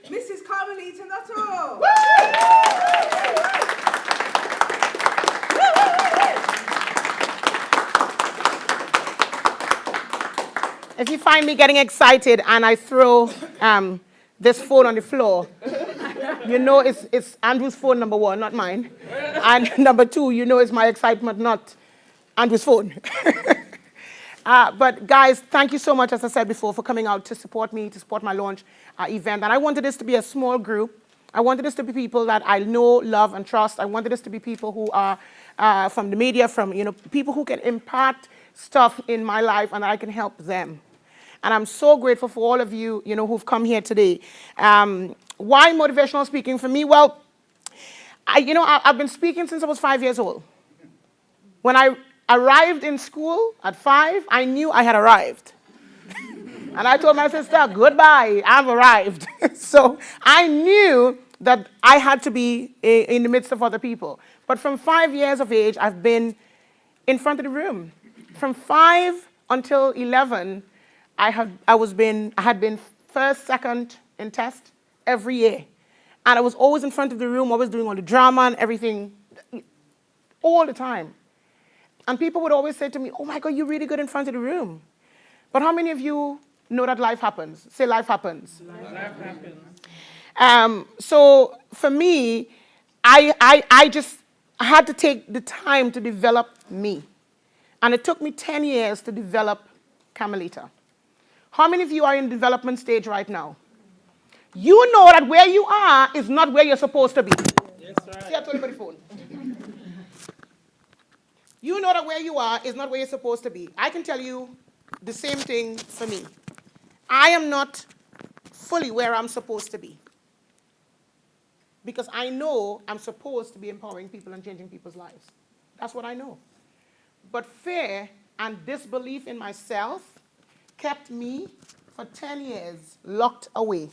Mrs. Camilita Nuttall. If you find me getting excited and I throw this phone on the floor, you know it's Andrew's phone, number one, not mine. And number two, you know it's my excitement, not Andrew's phone. But guys, thank you so much, as I said before, for coming out to support me, to support my launch event. And I wanted this to be a small group. I wanted this to be people that I know, love, and trust. I wanted this to be people who are from the media, from people who can impart stuff in my life and I can help them. And I'm so grateful for all of you, who've come here today. Why motivational speaking for me? Well, I've been speaking since I was 5 years old. When I arrived in school at 5, I knew I had arrived. And I told my sister, goodbye, I've arrived. So I knew that I had to be in the midst of other people. But from 5 years of age, I've been in front of the room. From 5 until 11, I had been first, second in test every year. And I was always in front of the room, always doing all the drama and everything, all the time. And people would always say to me, oh my God, you're really good in front of the room. But how many of you know that life happens? Say life happens. Life happens. So for me, I had to take the time to develop me. And it took me 10 years to develop Camilita. How many of you are in the development stage right now? You know that where you are is not where you're supposed to be. Yes, right. See, I told you about the phone. You know that where you are is not where you're supposed to be. I can tell you the same thing for me. I am not fully where I'm supposed to be. Because I know I'm supposed to be empowering people and changing people's lives. That's what I know. But fear and disbelief in myself kept me for 10 years locked away,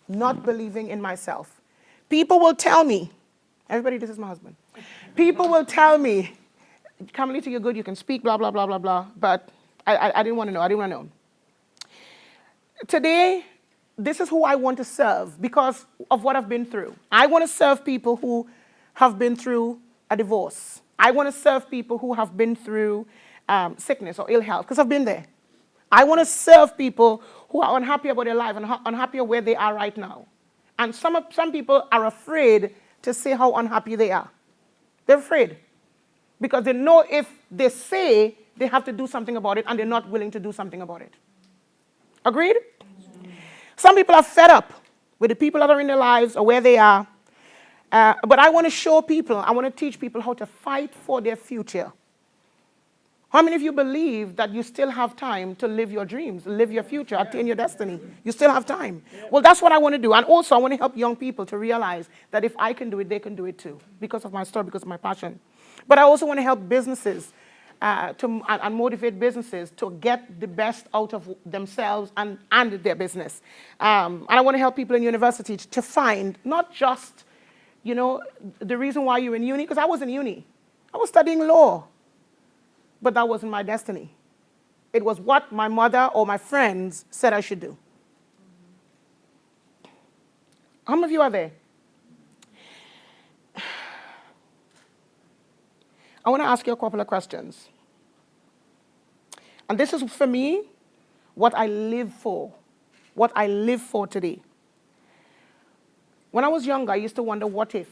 not believing in myself. People will tell me, everybody, this is my husband. People will tell me, Camilita, you're good, you can speak, blah, blah, blah, blah, blah. But I didn't want to know. I didn't want to know. Today, this is who I want to serve because of what I've been through. I want to serve people who have been through a divorce. I want to serve people who have been through sickness or ill health because I've been there. I want to serve people who are unhappy about their life and unhappy where they are right now. And some people are afraid to say how unhappy they are. They're afraid because they know if they say they have to do something about it and they're not willing to do something about it. Agreed? Some people are fed up with the people that are in their lives or where they are. But I want to show people, I want to teach people how to fight for their future. How many of you believe that you still have time to live your dreams, live your future, attain your destiny? You still have time. Well, that's what I want to do. And also, I want to help young people to realize that if I can do it, they can do it too, because of my story, because of my passion. But I also want to help businesses and motivate businesses to get the best out of themselves and their business. And I want to help people in university to find not just, the reason why you're in uni, because I was in uni. I was studying law. But that wasn't my destiny. It was what my mother or my friends said I should do. How many of you are there? I want to ask you a couple of questions. And this is, for me, what I live for. What I live for today. When I was younger, I used to wonder, what if?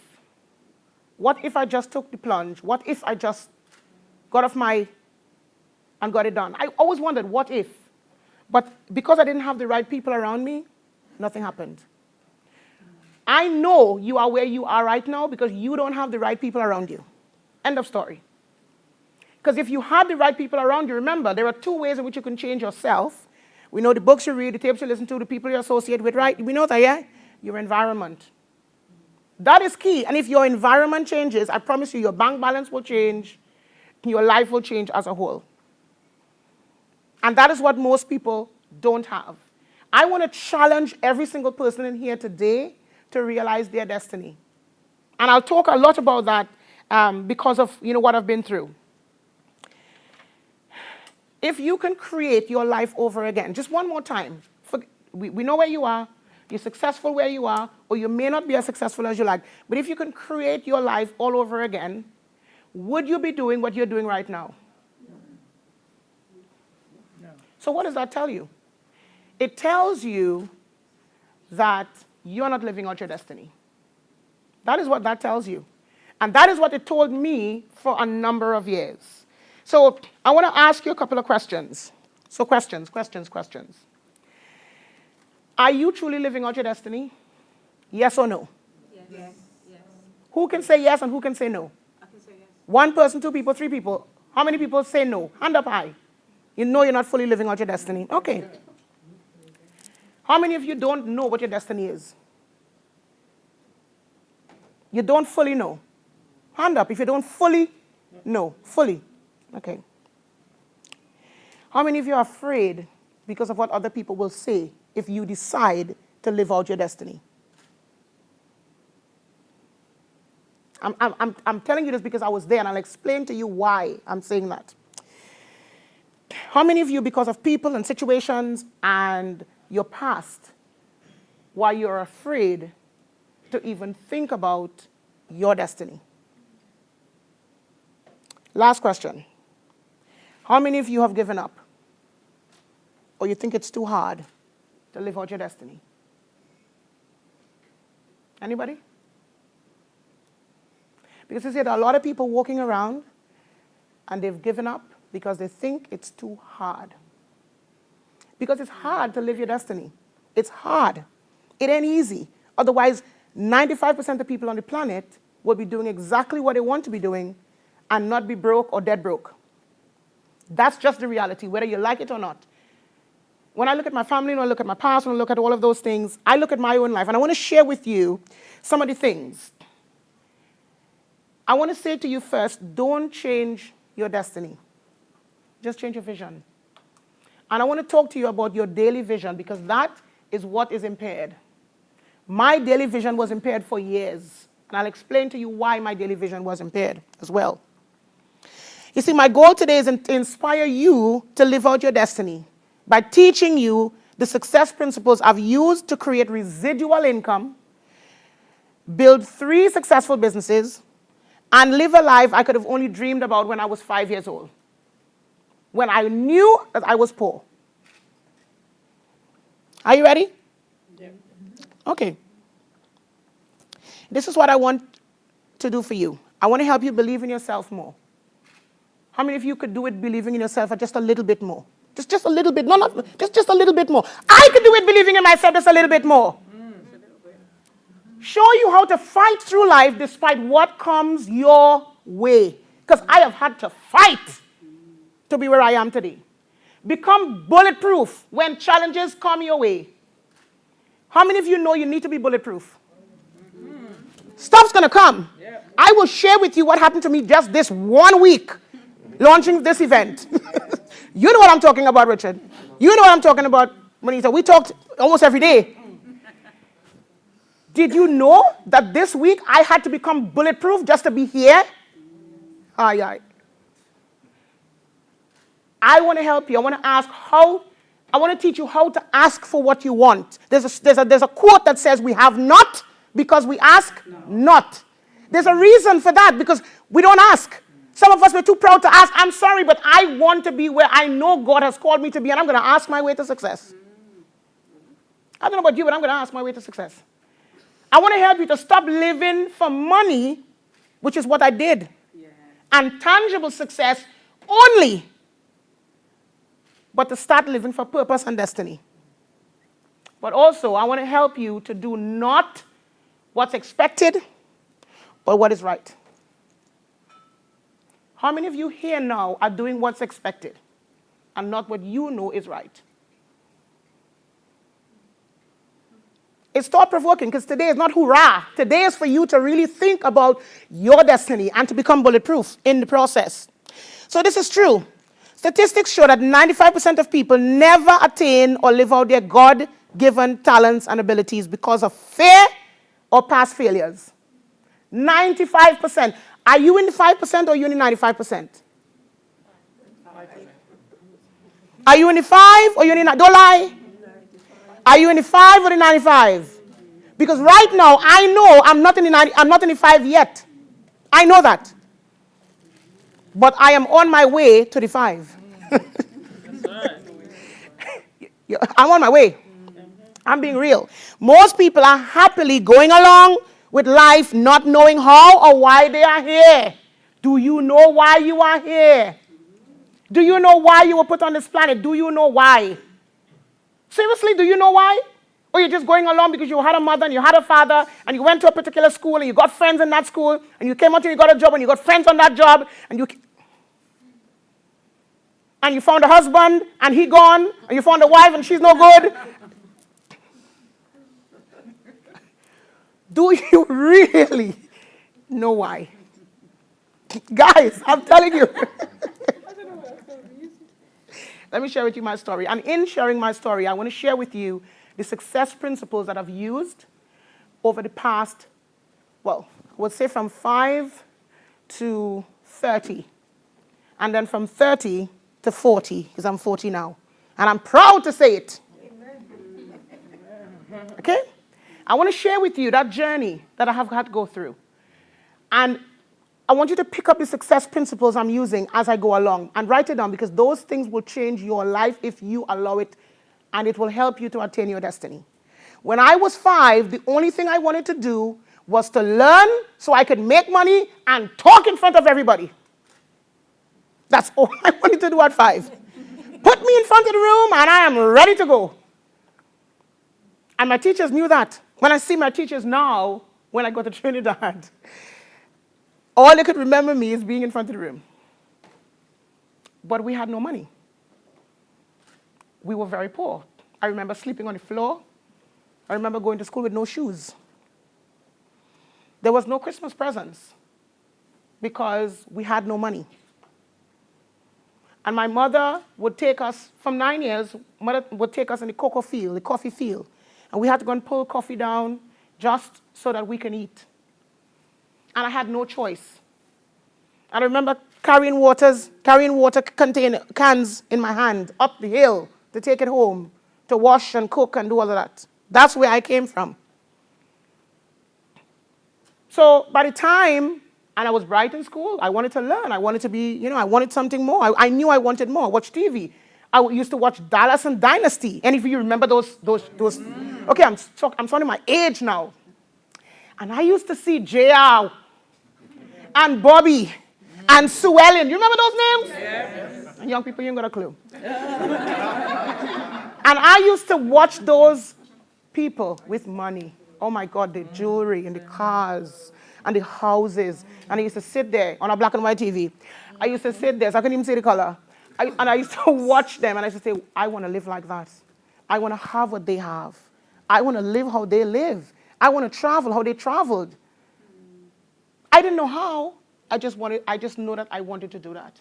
What if I just took the plunge? What if I just got off and got it done? I always wondered, what if? But because I didn't have the right people around me, nothing happened. I know you are where you are right now because you don't have the right people around you. End of story. Because if you had the right people around you, remember, there are 2 ways in which you can change yourself. We know the books you read, the tapes you listen to, the people you associate with, right? We know that, yeah? Your environment. That is key. And if your environment changes, I promise you, your bank balance will change, your life will change as a whole. And that is what most people don't have. I want to challenge every single person in here today to realize their destiny. And I'll talk a lot about that because of what I've been through. If you can create your life over again, just one more time, we know where you are, You're successful where you are, or you may not be as successful as you like. But if you can create your life all over again, would you be doing what you're doing right now? No. So what does that tell you? It tells you that you're not living out your destiny. That is what that tells you. And that is what it told me for a number of years. So I want to ask you a couple of questions. So questions. Are you truly living out your destiny? Yes or no? Yes. Who can say yes and who can say no? I can say yes. One person, two people, three people. How many people say no? Hand up high. You know you're not fully living out your destiny. Okay. How many of you don't know what your destiny is? You don't fully know. Hand up if you don't fully know. Fully. Okay. How many of you are afraid because of what other people will say if you decide to live out your destiny? I'm telling you this because I was there, and I'll explain to you why I'm saying that. How many of you, because of people and situations and your past, why you're afraid to even think about your destiny? Last question. How many of you have given up? Or you think it's too hard to live out your destiny? Anybody? Because you see, there are a lot of people walking around and they've given up because they think it's too hard. Because it's hard to live your destiny. It's hard. It ain't easy. Otherwise, 95% of people on the planet will be doing exactly what they want to be doing and not be broke or dead broke. That's just the reality, whether you like it or not. When I look at my family, when I look at my past, when I look at all of those things, I look at my own life, and I want to share with you some of the things. I want to say to you first, don't change your destiny. Just change your vision. And I want to talk to you about your daily vision, because that is what is impaired. My daily vision was impaired for years, and I'll explain to you why my daily vision was impaired as well. You see, my goal today is to inspire you to live out your destiny by teaching you the success principles I've used to create residual income, build 3 successful businesses, and live a life I could have only dreamed about when I was 5 years old, when I knew that I was poor. Are you ready? Yeah. Okay. This is what I want to do for you. I want to help you believe in yourself more. How many of you could do it believing in yourself just a little bit more? Just a little bit. No, just a little bit more. I could do it believing in myself just a little bit more. Show you how to fight through life despite what comes your way. Because I have had to fight to be where I am today. Become bulletproof when challenges come your way. How many of you know you need to be bulletproof? Stuff's going to come. I will share with you what happened to me just this 1 week launching this event. You know what I'm talking about, Richard. You know what I'm talking about, Monita. We talked almost every day. Did you know that this week I had to become bulletproof just to be here? I want to help you. I want to ask how. I want to teach you how to ask for what you want. There's a quote that says we have not because we ask not. There's a reason for that, because we don't ask. Some of us were too proud to ask. I'm sorry, but I want to be where I know God has called me to be, and I'm going to ask my way to success. I don't know about you, but I'm going to ask my way to success. I want to help you to stop living for money, which is what I did, and tangible success only, but to start living for purpose and destiny. But also, I want to help you to do not what's expected, but what is right. How many of you here now are doing what's expected and not what you know is right? It's thought-provoking, because today is not hurrah. Today is for you to really think about your destiny and to become bulletproof in the process. So this is true. Statistics show that 95% of people never attain or live out their God-given talents and abilities because of fear or past failures. 95%. Are you in the 5% or are you in the 95%? Are you in the 5 or are you in the... Don't lie. Are you in the 5 or the 95? Because right now, I know I'm not in the 5 yet. I know that. But I am on my way to the 5. I'm on my way. I'm being real. Most people are happily going along with life, not knowing how or why they are here. Do you know why you are here? Do you know why you were put on this planet? Do you know why? Seriously, do you know why? Or you're just going along because you had a mother and you had a father and you went to a particular school and you got friends in that school and you came out and you got a job and you got friends on that job and you found a husband and he gone and you found a wife and she's no good. Do you really know why? Guys, I'm telling you. Let me share with you my story. And in sharing my story, I want to share with you the success principles that I've used over the past, well, I would say from 5 to 30. And then from 30 to 40, because I'm 40 now. And I'm proud to say it. Okay? I want to share with you that journey that I have had to go through. And I want you to pick up the success principles I'm using as I go along and write it down because those things will change your life if you allow it, and it will help you to attain your destiny. When I was 5, the only thing I wanted to do was to learn so I could make money and talk in front of everybody. That's all I wanted to do at 5. Put me in front of the room and I am ready to go. And my teachers knew that. When I see my teachers now, when I go to Trinidad, all they could remember me is being in front of the room. But we had no money. We were very poor. I remember sleeping on the floor. I remember going to school with no shoes. There was no Christmas presents because we had no money. And my mother would take us, from 9 years, mother would take us in the coffee field. And we had to go and pull coffee down just so that we can eat. And I had no choice. And I remember carrying water cans in my hand up the hill to take it home, to wash and cook and do all of that. That's where I came from. So by the time, and I was bright in school, I wanted to learn. I wanted to be, I wanted something more. I knew I wanted more. Watch TV. I used to watch Dallas and Dynasty. Any of you remember those? Okay, I'm talking my age now. And I used to see JR and Bobby and Sue Ellen. You remember those names? Yes. And young people, you ain't got a clue. And I used to watch those people with money. Oh my God, the jewelry and the cars and the houses. And I used to sit there on a black and white TV. I used to sit there, so I couldn't even see the color. And I used to watch them, and I used to say, I want to live like that. I want to have what they have. I want to live how they live. I want to travel how they traveled. I didn't know how. I just know that I wanted to do that.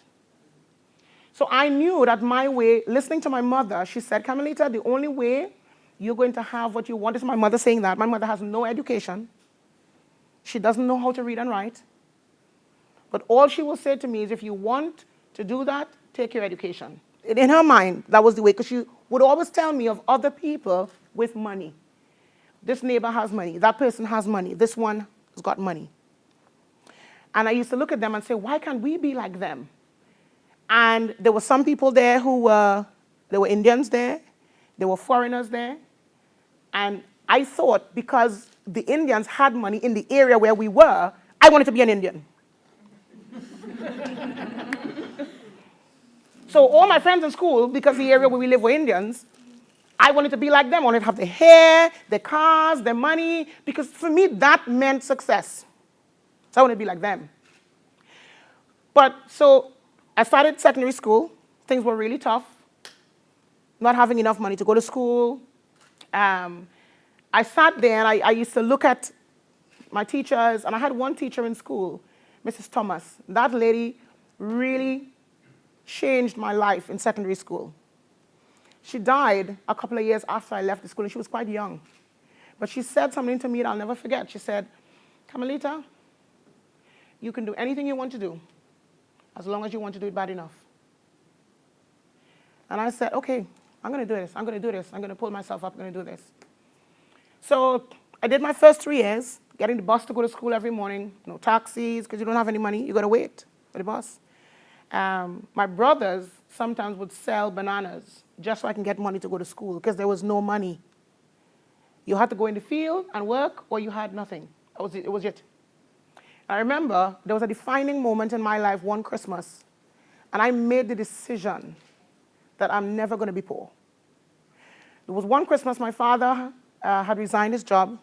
So I knew that my way, listening to my mother, she said, Camilita, the only way you're going to have what you want is my mother saying that. My mother has no education. She doesn't know how to read and write. But all she will say to me is, if you want to do that, take your education. In her mind, that was the way, because she would always tell me of other people with money. This neighbor has money. That person has money. This one has got money. And I used to look at them and say, why can't we be like them? And there were some people there there were Indians there. There were foreigners there. And I thought because the Indians had money in the area where we were, I wanted to be an Indian. So all my friends in school, because the area where we live were Indians, I wanted to be like them. I wanted to have their hair, their cars, their money, because for me that meant success. So I wanted to be like them. But so I started secondary school. Things were really tough. Not having enough money to go to school. I sat there and I used to look at my teachers, and I had one teacher in school, Mrs. Thomas. That lady really changed my life in secondary school. She died a couple of years after I left the school, and she was quite young. But she said something to me that I'll never forget. She said, Camilita, you can do anything you want to do, as long as you want to do it bad enough. And I said, okay, I'm going to do this. I'm going to do this. I'm going to pull myself up. I'm going to do this. So I did my first 3 years, getting the bus to go to school every morning. No taxis, because you don't have any money. You got to wait for the bus. My brothers sometimes would sell bananas just so I can get money to go to school because there was no money. You had to go in the field and work, or you had nothing. It was it. I remember there was a defining moment in my life one Christmas, and I made the decision that I'm never going to be poor. There was one Christmas my father had resigned his job,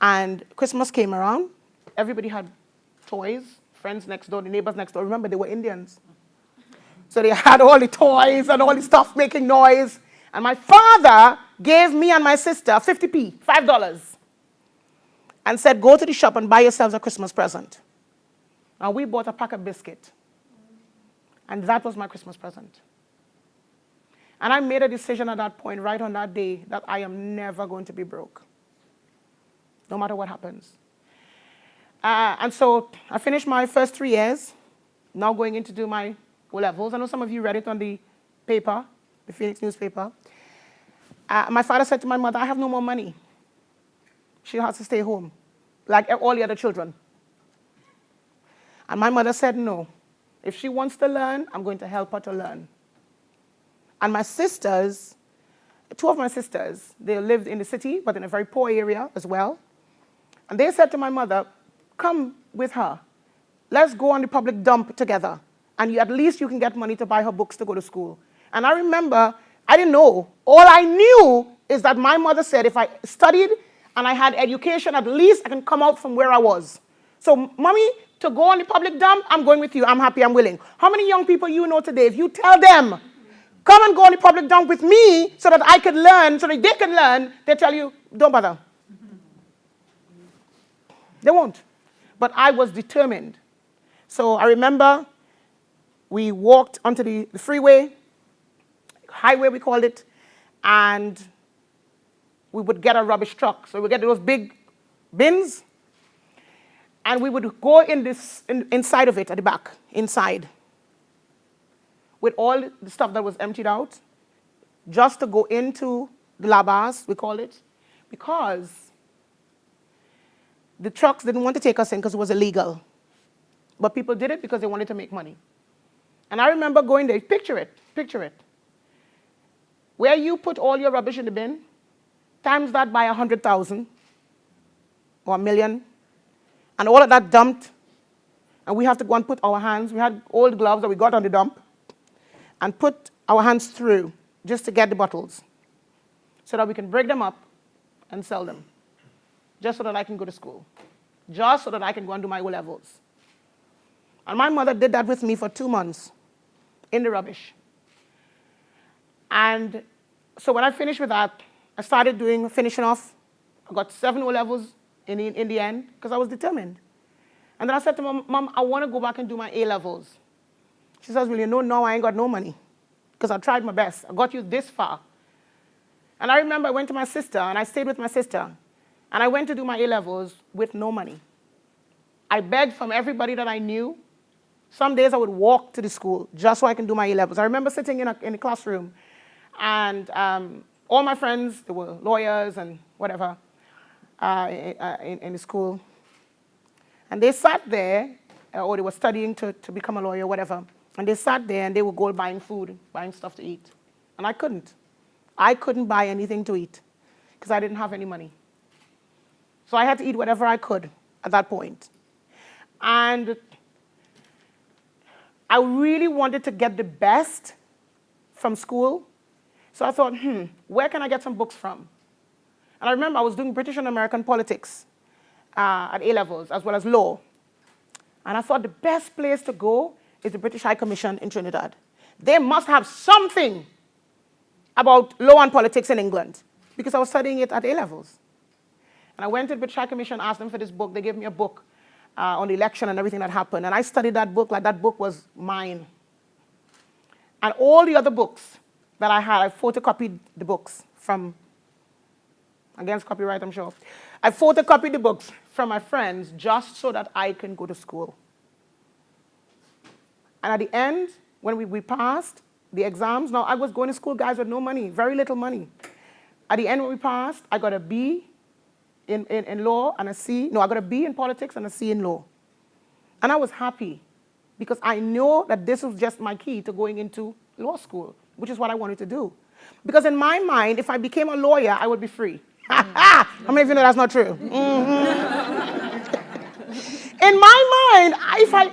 and Christmas came around. Everybody had toys, friends next door, the neighbors next door. Remember, they were Indians. So they had all the toys and all the stuff making noise. And my father gave me and my sister 50p, $5, and said, go to the shop and buy yourselves a Christmas present. And we bought a pack of biscuit. And that was my Christmas present. And I made a decision at that point, right on that day, that I am never going to be broke, no matter what happens. And so I finished my first 3 years, now going in to do my O-levels. I know some of you read it on the paper, the Phoenix newspaper. My father said to my mother, I have no more money. She has to stay home, like all the other children. And my mother said, no. If she wants to learn, I'm going to help her to learn. And my sisters, 2 of my sisters, they lived in the city, but in a very poor area as well. And they said to my mother, come with her. Let's go on the public dump together. And at least you can get money to buy her books to go to school. And I remember, I didn't know. All I knew is that my mother said if I studied and I had education, at least I can come out from where I was. So, mommy, to go on the public dump, I'm going with you. I'm happy, I'm willing. How many young people you know today, if you tell them, come and go on the public dump with me so that I could learn, so that they can learn, they tell you, don't bother. They won't. But I was determined. So I remember we walked onto the freeway, highway we called it, and we would get a rubbish truck. So we would get those big bins, and we would go inside of it, at the back, inside, with all the stuff that was emptied out, just to go into the labas, we call it, because the trucks didn't want to take us in because it was illegal. But people did it because they wanted to make money. And I remember going there, picture it. Where you put all your rubbish in the bin, times that by 100,000 or 1 million, and all of that dumped, and we have to go and put our hands, we had old gloves that we got on the dump, and put our hands through just to get the bottles so that we can break them up and sell them, just so that I can go to school, just so that I can go and do my O-levels. And my mother did that with me for 2 months in the rubbish. And so when I finished with that, I started finishing off. I got 7 O-levels in the end because I was determined. And then I said to Mom, I want to go back and do my A-levels. She says, well, you know, now I ain't got no money because I tried my best. I got you this far. And I remember I went to my sister, and I stayed with my sister. And I went to do my A-levels with no money. I begged from everybody that I knew. Some days I would walk to the school just so I can do my A-levels. I remember sitting in a classroom, and all my friends, they were lawyers and whatever in the school. And they sat there, or they were studying to become a lawyer, whatever. And they sat there, and they would go buying food, buying stuff to eat. And I couldn't. I couldn't buy anything to eat because I didn't have any money. So I had to eat whatever I could at that point. And I really wanted to get the best from school. So I thought, where can I get some books from? And I remember I was doing British and American politics at A-levels, as well as law. And I thought the best place to go is the British High Commission in Trinidad. They must have something about law and politics in England, because I was studying it at A-levels. And I went to the British High Commission, asked them for this book. They gave me a book on the election and everything that happened. And I studied that book like that book was mine. And all the other books that I had, I photocopied the books from, against copyright, I'm sure. I photocopied the books from my friends just so that I can go to school. And at the end, when we passed, the exams. Now, I was going to school, guys, with no money, very little money. At the end, when we passed, I got a B in law and a C. No, I got a B in politics and a C in law. And I was happy because I know that this was just my key to going into law school, which is what I wanted to do. Because in my mind, if I became a lawyer, I would be free. How many of you know that's not true? In my mind,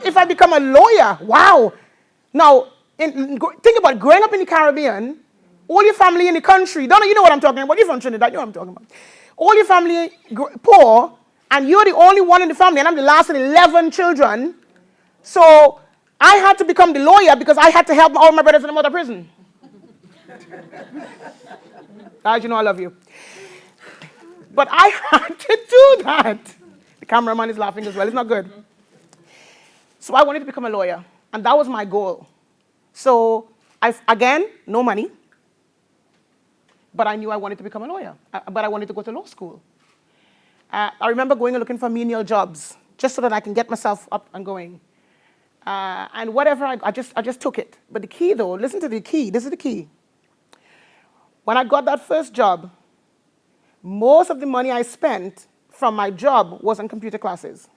if I become a lawyer, wow. Now, think about it, growing up in the Caribbean, all your family in the country, Donna, you know what I'm talking about. You're from Trinidad, you know what I'm talking about. All your family poor, and you're the only one in the family, and I'm the last of 11 children. So I had to become the lawyer because I had to help all my brothers in the mother prison. Guys, you know I love you. But I had to do that. The cameraman is laughing as well. It's not good. So I wanted to become a lawyer, and that was my goal. So, again, no money, but I knew I wanted to become a lawyer, but I wanted to go to law school. I remember going and looking for menial jobs, just so that I can get myself up and going. And whatever, I just took it. But the key, though, listen to the key. This is the key. When I got that first job, most of the money I spent from my job was on computer classes.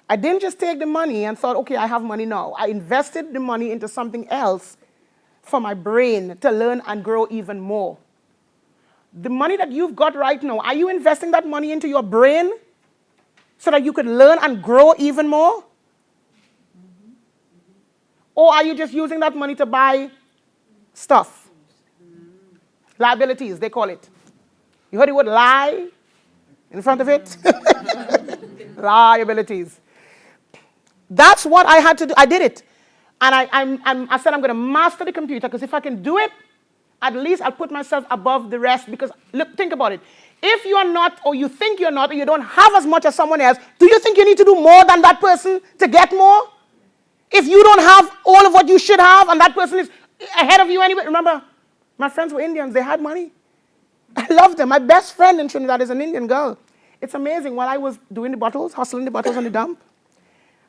I didn't just take the money and thought, okay, I have money now. I invested the money into something else for my brain to learn and grow even more. The money that you've got right now, are you investing that money into your brain so that you could learn and grow even more? Or are you just using that money to buy stuff? Liabilities, they call it. You heard the word lie in front of it? Liabilities. That's what I had to do. I did it. And I said I'm going to master the computer, because if I can do it, at least I'll put myself above the rest. Because, look, think about it. If you are not, or you think you're not, or you don't have as much as someone else, do you think you need to do more than that person to get more? If you don't have all of what you should have, and that person is ahead of you anyway. Remember, my friends were Indians. They had money. I love them. My best friend in Trinidad is an Indian girl. It's amazing. While I was doing the bottles, hustling the bottles on the dump,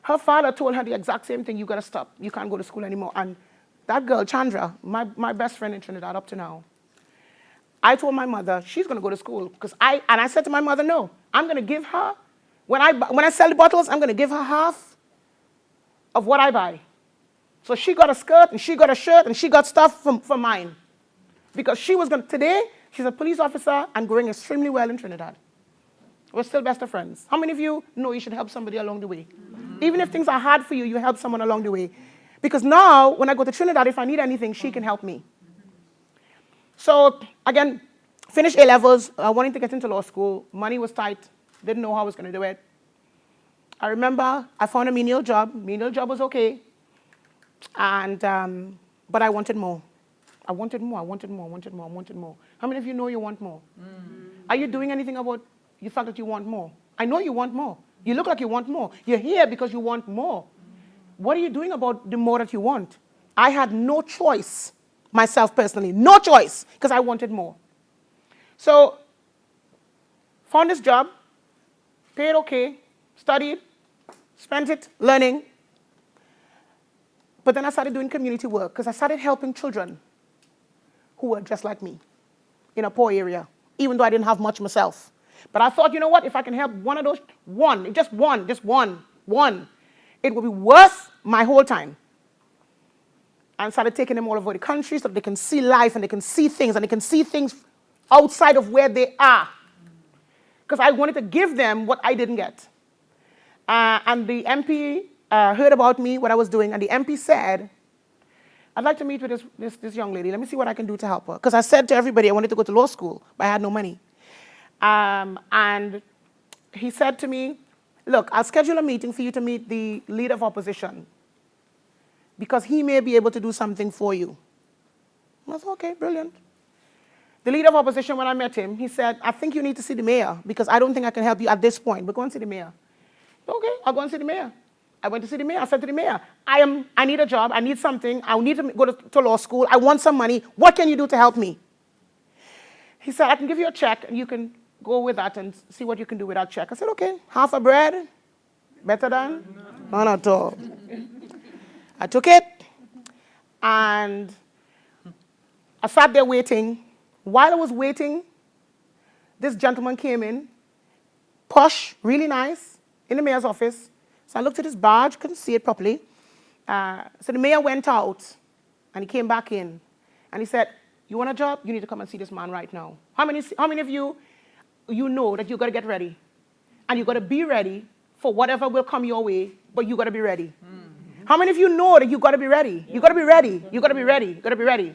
her father told her the exact same thing. You got to stop. You can't go to school anymore. And that girl, Chandra, my best friend in Trinidad up to now, I told my mother she's going to go to school. And I said to my mother, no, I'm going to give her, when I sell the bottles, I'm going to give her half of what I buy. So she got a skirt, and she got a shirt, and she got stuff for mine. Because she was going to, today, she's a police officer and growing extremely well in Trinidad. We're still best of friends. How many of you know you should help somebody along the way? Even if things are hard for you, you help someone along the way. Because now, when I go to Trinidad, if I need anything, she can help me. So, again, finished A-levels, wanting to get into law school. Money was tight. Didn't know how I was going to do it. I remember I found a menial job. Menial job was okay. And, but I wanted more. I wanted more, I wanted more, I wanted more, I wanted more. How many of you know you want more? Are you doing anything about the fact that you want more? I know you want more. You look like you want more. You're here because you want more. What are you doing about the more that you want? I had no choice, myself personally, no choice, because I wanted more. So, found this job, paid okay, studied, spent it learning. But then I started doing community work, because I started helping children who were just like me in a poor area, even though I didn't have much myself. But I thought, you know what, if I can help one of those, just one, it would be worth my whole time. And started taking them all over the country so that they can see life and they can see things, and they can see things outside of where they are. Because I wanted to give them what I didn't get. And the MP heard about me, what I was doing, and the MP said, I'd like to meet with this young lady. Let me see what I can do to help her. Because I said to everybody I wanted to go to law school, but I had no money. And he said to me, look, I'll schedule a meeting for you to meet the leader of opposition, because he may be able to do something for you. I thought, okay, brilliant. The leader of opposition, when I met him, he said, I think you need to see the mayor, because I don't think I can help you at this point, but go and see the mayor. Okay, I'll go and see the mayor. I went to see the mayor. I said to the mayor, I need a job. I need something. I need to go to law school. I want some money. What can you do to help me? He said, I can give you a check, and you can go with that and see what you can do with that check. I said, okay, half a bread, better than none at all. I took it. And I sat there waiting. While I was waiting, this gentleman came in, posh, really nice, in the mayor's office. So I looked at his badge, couldn't see it properly. So the mayor went out, and he came back in. And he said, you want a job? You need to come and see this man right now. How many of you know that you've got to get ready? And you've got to be ready for whatever will come your way, but you've got to be ready. How many of you know that you've got to be ready? You've got to be ready. You've got to be ready. You've got to be ready.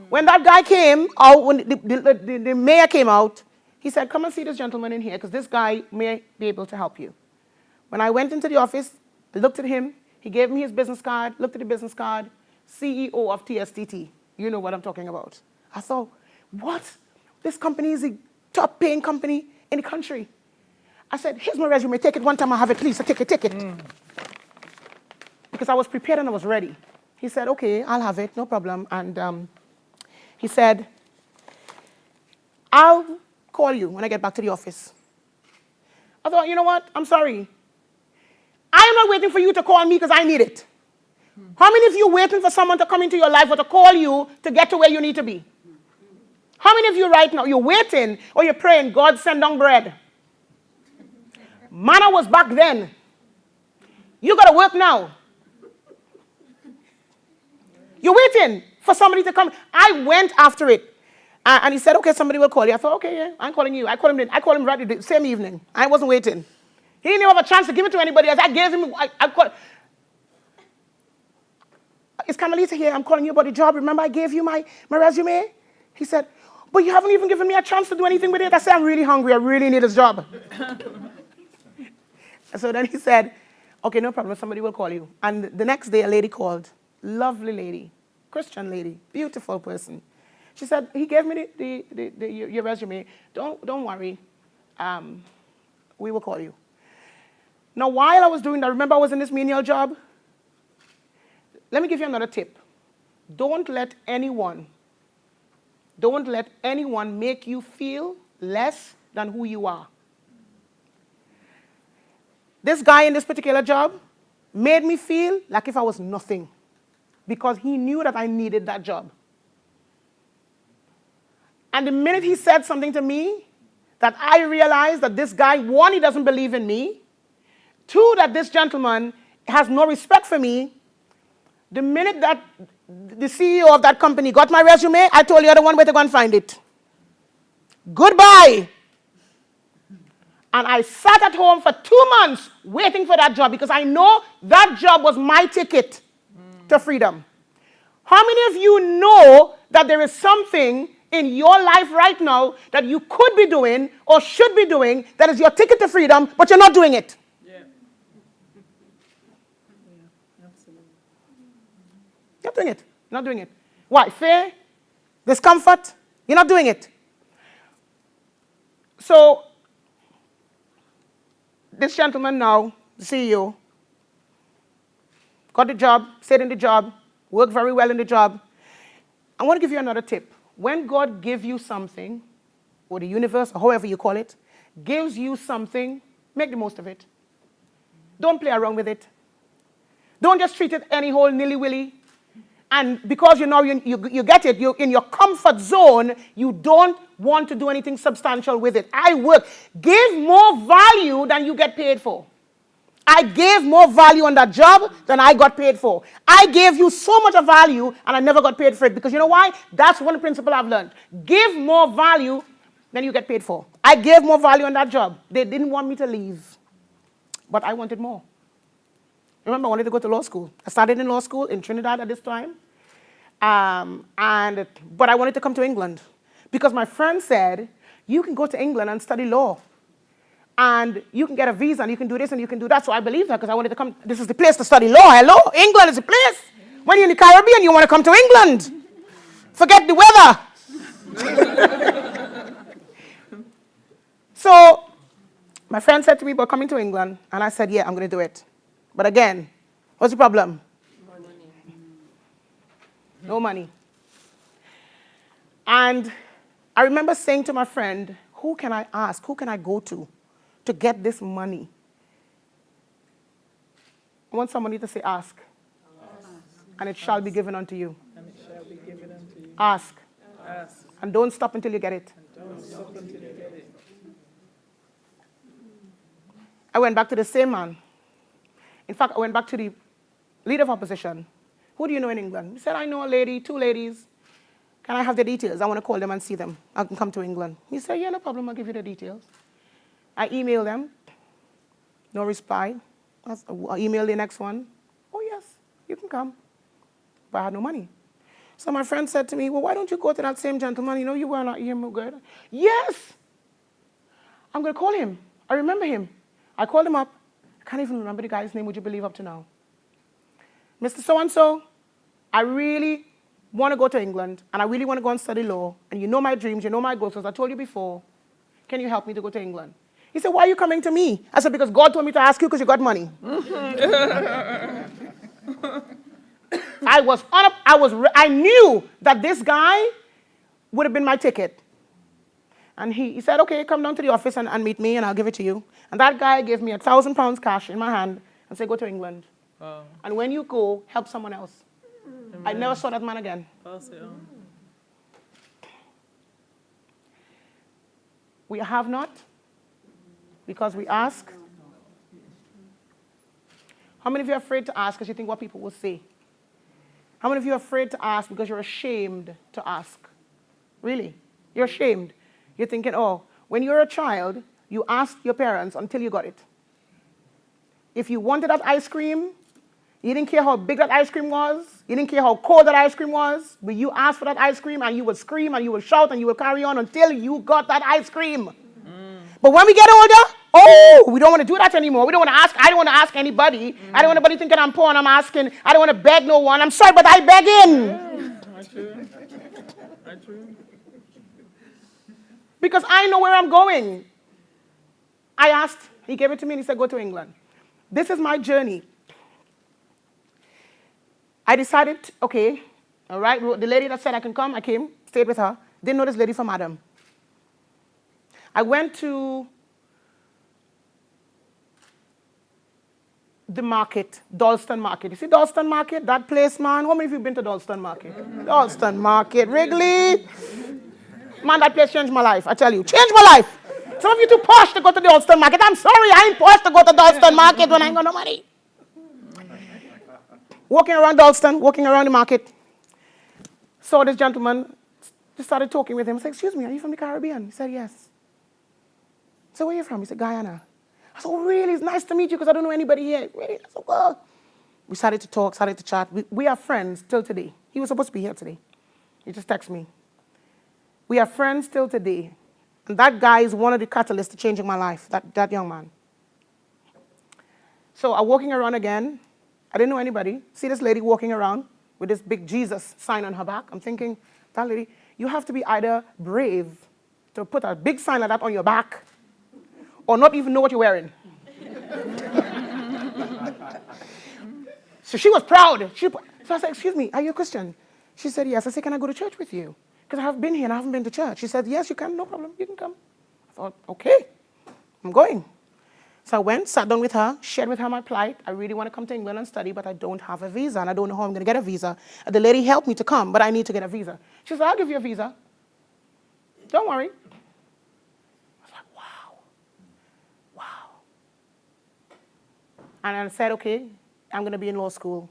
When that guy came out, when the mayor came out, he said, come and see this gentleman in here, because this guy may be able to help you. When I went into the office, I looked at him. He gave me his business card, looked at the business card, CEO of TSTT. You know what I'm talking about. I thought, what? This company is the top paying company in the country. I said, here's my resume. Take it one time. I have it, please. So take it. Because I was prepared and I was ready. He said, okay, I'll have it. No problem. And he said, I'll call you when I get back to the office. I thought, you know what? I'm sorry. I'm not waiting for you to call me because I need it. How many of you are waiting for someone to come into your life or to call you to get to where you need to be? How many of you right now, you're waiting or you're praying, God send down bread? Manna was back then. You got to work now. You're waiting for somebody to come. I went after it. And he said, okay, somebody will call you. I thought, okay, yeah, I'm calling you. I called him right the same evening. I wasn't waiting. He didn't even have a chance to give it to anybody else. I gave him, I called. Is Camilita here? I'm calling you about the job. Remember I gave you my resume? He said, but you haven't even given me a chance to do anything with it. I said, I'm really hungry. I really need this job. So then he said, okay, no problem. Somebody will call you. And the next day, a lady called. Lovely lady. Christian lady. Beautiful person. She said, he gave me your resume. Don't worry. We will call you. Now, while I was doing that, remember I was in this menial job? Let me give you another tip. Don't let anyone make you feel less than who you are. This guy in this particular job made me feel like if I was nothing because he knew that I needed that job. And the minute he said something to me, that I realized that this guy, one, he doesn't believe in me. Two, that this gentleman has no respect for me. The minute that the CEO of that company got my resume, I told the other one where to go and find it. Goodbye. And I sat at home for 2 months waiting for that job because I know that job was my ticket to freedom. How many of you know that there is something in your life right now that you could be doing or should be doing that is your ticket to freedom, but you're not doing it? Yeah. Absolutely. You're not doing it. You're not doing it. Why? Fear? Discomfort? You're not doing it. So, this gentleman now, the CEO, got the job, stayed in the job, worked very well in the job. I want to give you another tip. When God gives you something, or the universe, or however you call it, gives you something, make the most of it. Don't play around with it. Don't just treat it any whole nilly-willy. And because you know you get it, you're in your comfort zone, you don't want to do anything substantial with it. I work. Give more value than you get paid for. I gave more value on that job than I got paid for. I gave you so much of value and I never got paid for it. Because you know why? That's one principle I've learned. Give more value than you get paid for. I gave more value on that job. They didn't want me to leave. But I wanted more. Remember, I wanted to go to law school. I started in law school in Trinidad at this time. But I wanted to come to England. Because my friend said, you can go to England and study law. And you can get a visa and you can do this and you can do that. So I believed her because I wanted to come. This is the place to study law. Hello? England is the place. When you're in the Caribbean, you want to come to England. Forget the weather. So my friend said to me about coming to England. And I said, yeah, I'm going to do it. But again, what's the problem? More money. No money. And I remember saying to my friend, who can I ask? Who can I go to get this money? I want somebody to say ask. and it shall be given unto you. And it shall be given unto you. Ask, Ask, and don't stop until you get it. and don't stop until you get it. I went back to the same man. In fact, I went back to the leader of opposition. Who do you know in England? He said, I know a lady, 2 ladies. Can I have the details? I want to call them and see them. I can come to England. He said, yeah, no problem. I'll give you the details. I emailed them. No reply. I emailed the next one. Oh, yes, you can come. But I had no money. So my friend said to me, well, why don't you go to that same gentleman? You know, you were not here, good. Yes. I'm going to call him. I remember him. I called him up. I can't even remember the guy's name, would you believe, up to now. Mr. So-and-so, I really want to go to England, and I really want to go and study law, and you know my dreams, you know my goals, as I told you before. Can you help me to go to England? He said, why are you coming to me? I said, because God told me to ask you because you got money. I knew that this guy would have been my ticket. And he said, okay, come down to the office and meet me, and I'll give it to you. And that guy gave me £1,000 cash in my hand and said, go to England. Wow. And when you go, help someone else. Amen. I never saw that man again. Pass it on. We have not, because we ask. How many of you are afraid to ask because you think what people will say? How many of you are afraid to ask because you're ashamed to ask? Really? You're ashamed. You're thinking, oh, when you're a child, you asked your parents until you got it. If you wanted that ice cream, you didn't care how big that ice cream was. You didn't care how cold that ice cream was. But you asked for that ice cream, and you would scream, and you would shout, and you would carry on until you got that ice cream. But when we get older, oh, we don't want to do that anymore. We don't want to ask. I don't want to ask anybody. I don't want anybody thinking I'm poor and I'm asking. I don't want to beg no one. I'm sorry, but I beg in. I true. Because I know where I'm going. I asked. He gave it to me, and he said, go to England. This is my journey. I decided, okay, all right. The lady that said I can come, I came, stayed with her. Didn't know this lady from Adam. I went to the market, Dalston Market. You see Dalston Market, that place, man? How many of you been to Dalston Market? Dalston Market, Wrigley. Man, that place changed my life, I tell you. Changed my life. Some of you too posh to go to the Dalston Market. I'm sorry, I ain't posh to go to Dalston Market when I ain't got no money. Walking around Dalston, walking around the market, saw this gentleman, just started talking with him. I said, excuse me, are you from the Caribbean? He said, yes. So where are you from? He said, Guyana. I said, oh, really? It's nice to meet you because I don't know anybody here. Really? I said, well. We started to talk, started to chat. We are friends till today. He was supposed to be here today. He just texted me. We are friends till today. And that guy is one of the catalysts to changing my life, that young man. So I'm walking around again. I didn't know anybody. See this lady walking around with this big Jesus sign on her back. I'm thinking, that lady, you have to be either brave to put a big sign like that on your back or not even know what you're wearing. So she was proud. So I said, excuse me, are you a Christian? She said, yes. I said, can I go to church with you? Because I have been here and I haven't been to church. She said, yes, you can, no problem, you can come. I thought, okay, I'm going. So I went, sat down with her, shared with her my plight. I really want to come to England and study, but I don't have a visa, and I don't know how I'm going to get a visa. And the lady helped me to come, but I need to get a visa. She said, I'll give you a visa. Don't worry. I was like, wow. And I said, okay, I'm going to be in law school.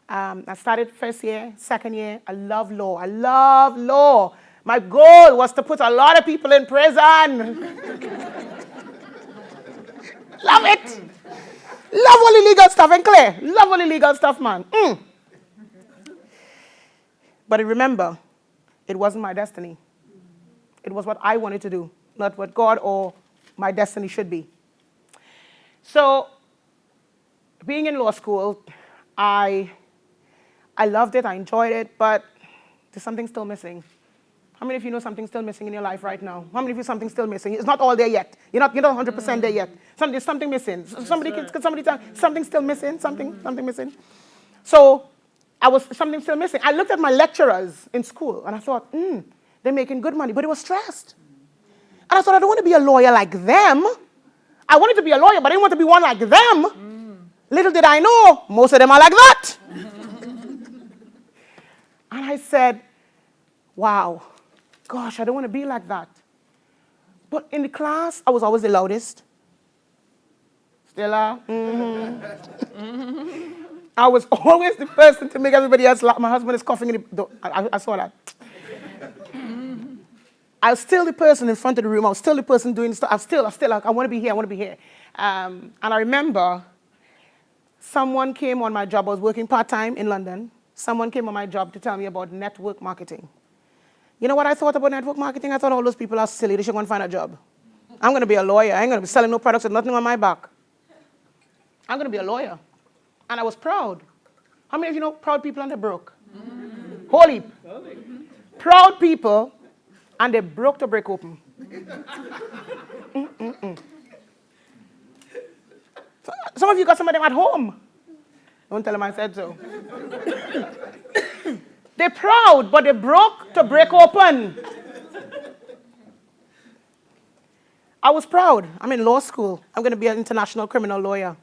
I started first year, second year. I love law. I love law. My goal was to put a lot of people in prison. Love it. Love all illegal stuff, and Claire. Love all illegal stuff, man. But remember, it wasn't my destiny. It was what I wanted to do, not what God or my destiny should be. So, being in law school, I loved it, I enjoyed it, but there's something still missing. How many of you know something's still missing in your life right now? How many of you something's still missing? It's not all there yet. You're not 100% there yet. There's something missing. Somebody tell something's still missing? Something missing? So something still missing. I looked at my lecturers in school and I thought, they're making good money, but it was stressed. And I thought, I don't want to be a lawyer like them. I wanted to be a lawyer, but I didn't want to be one like them. Little did I know, most of them are like that. And I said, wow, gosh, I don't want to be like that. But in the class, I was always the loudest. Still are. I was always the person to make everybody else laugh. My husband is coughing in the door. I saw that. I was still the person in front of the room. I was still the person doing stuff. I was still like, I want to be here, I want to be here. And I remember someone came on my job. I was working part-time in London. Someone came on my job to tell me about network marketing. You know what I thought about network marketing? I thought all those people are silly. They should go and find a job. I'm going to be a lawyer. I ain't going to be selling no products with nothing on my back. I'm going to be a lawyer. And I was proud. How many of you know proud people and they're broke? Whole heap. Proud people and they're broke to break open. Some of you got some of them at home. Don't tell them I said so. They're proud, but they're broke to break open. I was proud. I'm in law school. I'm going to be an international criminal lawyer.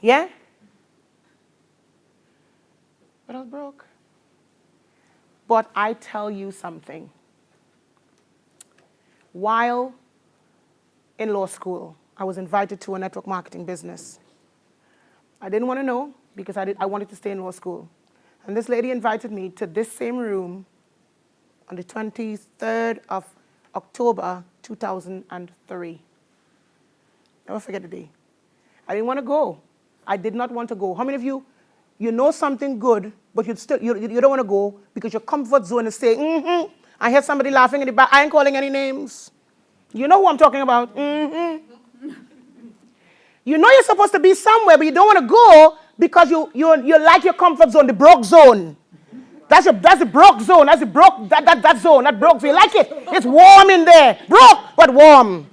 Yeah? But I was broke. But I tell you something. While in law school, I was invited to a network marketing business. I didn't want to know because I wanted to stay in law school. And this lady invited me to this same room on the 23rd of October, 2003. Never forget the day. I didn't want to go. I did not want to go. How many of you, you know something good, but you don't want to go because your comfort zone is saying, I hear somebody laughing in the back. I ain't calling any names. You know who I'm talking about. You know you're supposed to be somewhere, but you don't want to go because you like your comfort zone, the broke zone. That's the broke zone. That's the broke that zone. That broke zone. You like it? It's warm in there. Broke, but warm.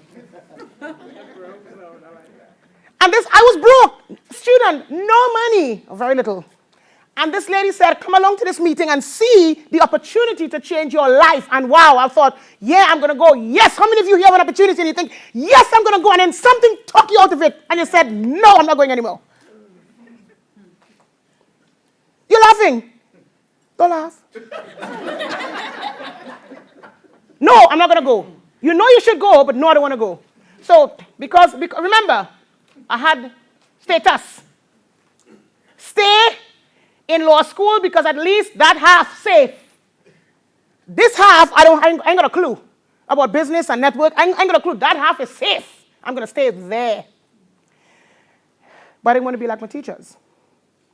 And I was broke, student, no money, or very little. And this lady said, come along to this meeting and see the opportunity to change your life. And wow, I thought, yeah, I'm going to go. Yes, how many of you here have an opportunity and you think, yes, I'm going to go, and then something took you out of it, and you said, no, I'm not going anymore. You're laughing. Don't laugh. No, I'm not going to go. You know you should go, but no, I don't want to go. So, because remember, I had status. Stay in law school because at least that half safe. This half, I ain't got a clue about business and network. I ain't got a clue. That half is safe. I'm going to stay there. But I didn't want to be like my teachers,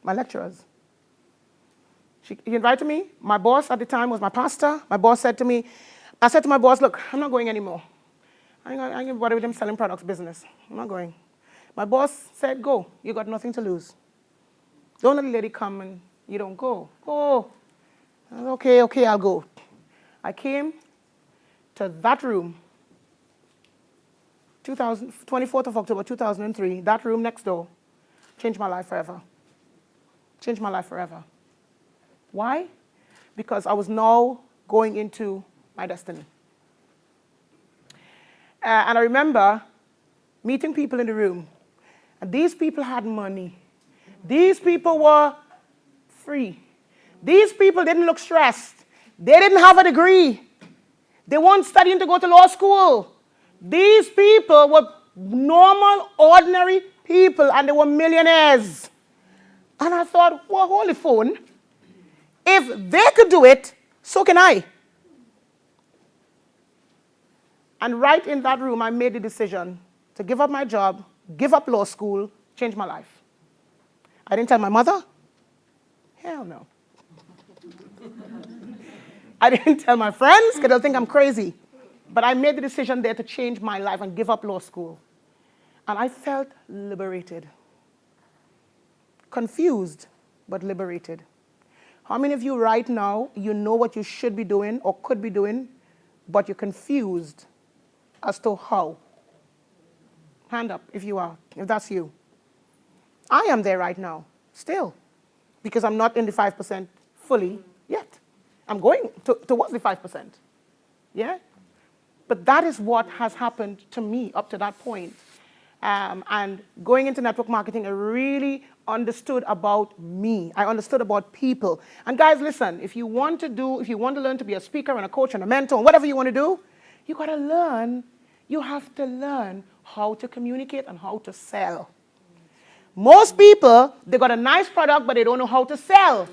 my lecturers. He invited me. My boss at the time was my pastor. My boss said to me, I said to my boss, look, I'm not going anymore. I ain't going to bother with them selling products business. I'm not going. My boss said, go. You got nothing to lose. Don't let the lady come and you don't go. Go. I said, okay, I'll go. I came to that room, 24th of October, 2003, that room next door, changed my life forever. Changed my life forever. Why? Because I was now going into my destiny. And I remember meeting people in the room. And these people had money. These people were free. These people didn't look stressed. They didn't have a degree. They weren't studying to go to law school. These people were normal, ordinary people, and they were millionaires. And I thought, well, holy phone, if they could do it, so can I. And right in that room, I made the decision to give up my job, give up law school, change my life. I didn't tell my mother. Hell no. I didn't tell my friends because they'll think I'm crazy. But I made the decision there to change my life and give up law school. And I felt liberated. Confused, but liberated. How many of you right now, you know what you should be doing or could be doing, but you're confused as to how? Hand up if you are, if that's you. I am there right now, still, because I'm not in the 5% fully yet. I'm going towards the 5%, yeah? But that is what has happened to me up to that point. And going into network marketing, it really understood about me. I understood about people. And guys, listen, if you want to learn to be a speaker and a coach and a mentor, and whatever you want to do, you got to learn. You have to learn how to communicate and how to sell. Most people, they got a nice product, but they don't know how to sell.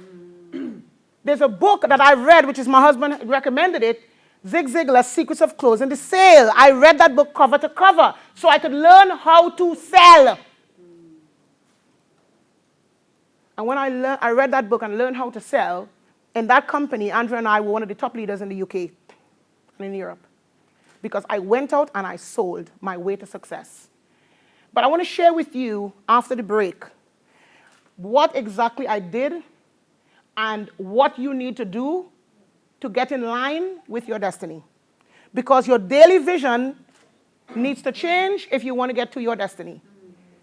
There's a book that I read, which is my husband recommended it, Zig Ziglar's Secrets of Closing the Sale. I read that book cover to cover so I could learn how to sell. And when I read that book and learned how to sell, in that company, Andrew and I were one of the top leaders in the UK and in Europe. Because I went out and I sold my way to success. But I want to share with you after the break what exactly I did and what you need to do to get in line with your destiny. Because your daily vision needs to change if you want to get to your destiny.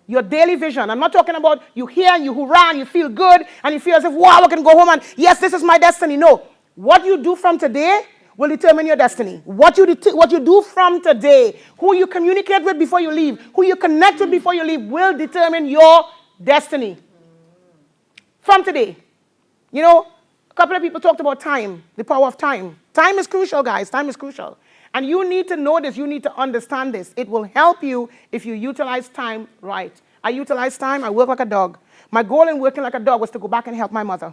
Your daily vision. I'm not talking about you hear and you hurrah and you feel good and you feel as if, wow, I can go home and yes, this is my destiny. No. What you do from today will determine your destiny. What you do from today, who you communicate with before you leave, who you connect with before you leave will determine your destiny. From today. You know, a couple of people talked about time, the power of time. Time is crucial, guys. Time is crucial. And you need to know this. You need to understand this. It will help you if you utilize time right. I utilize time. I work like a dog. My goal in working like a dog was to go back and help my mother.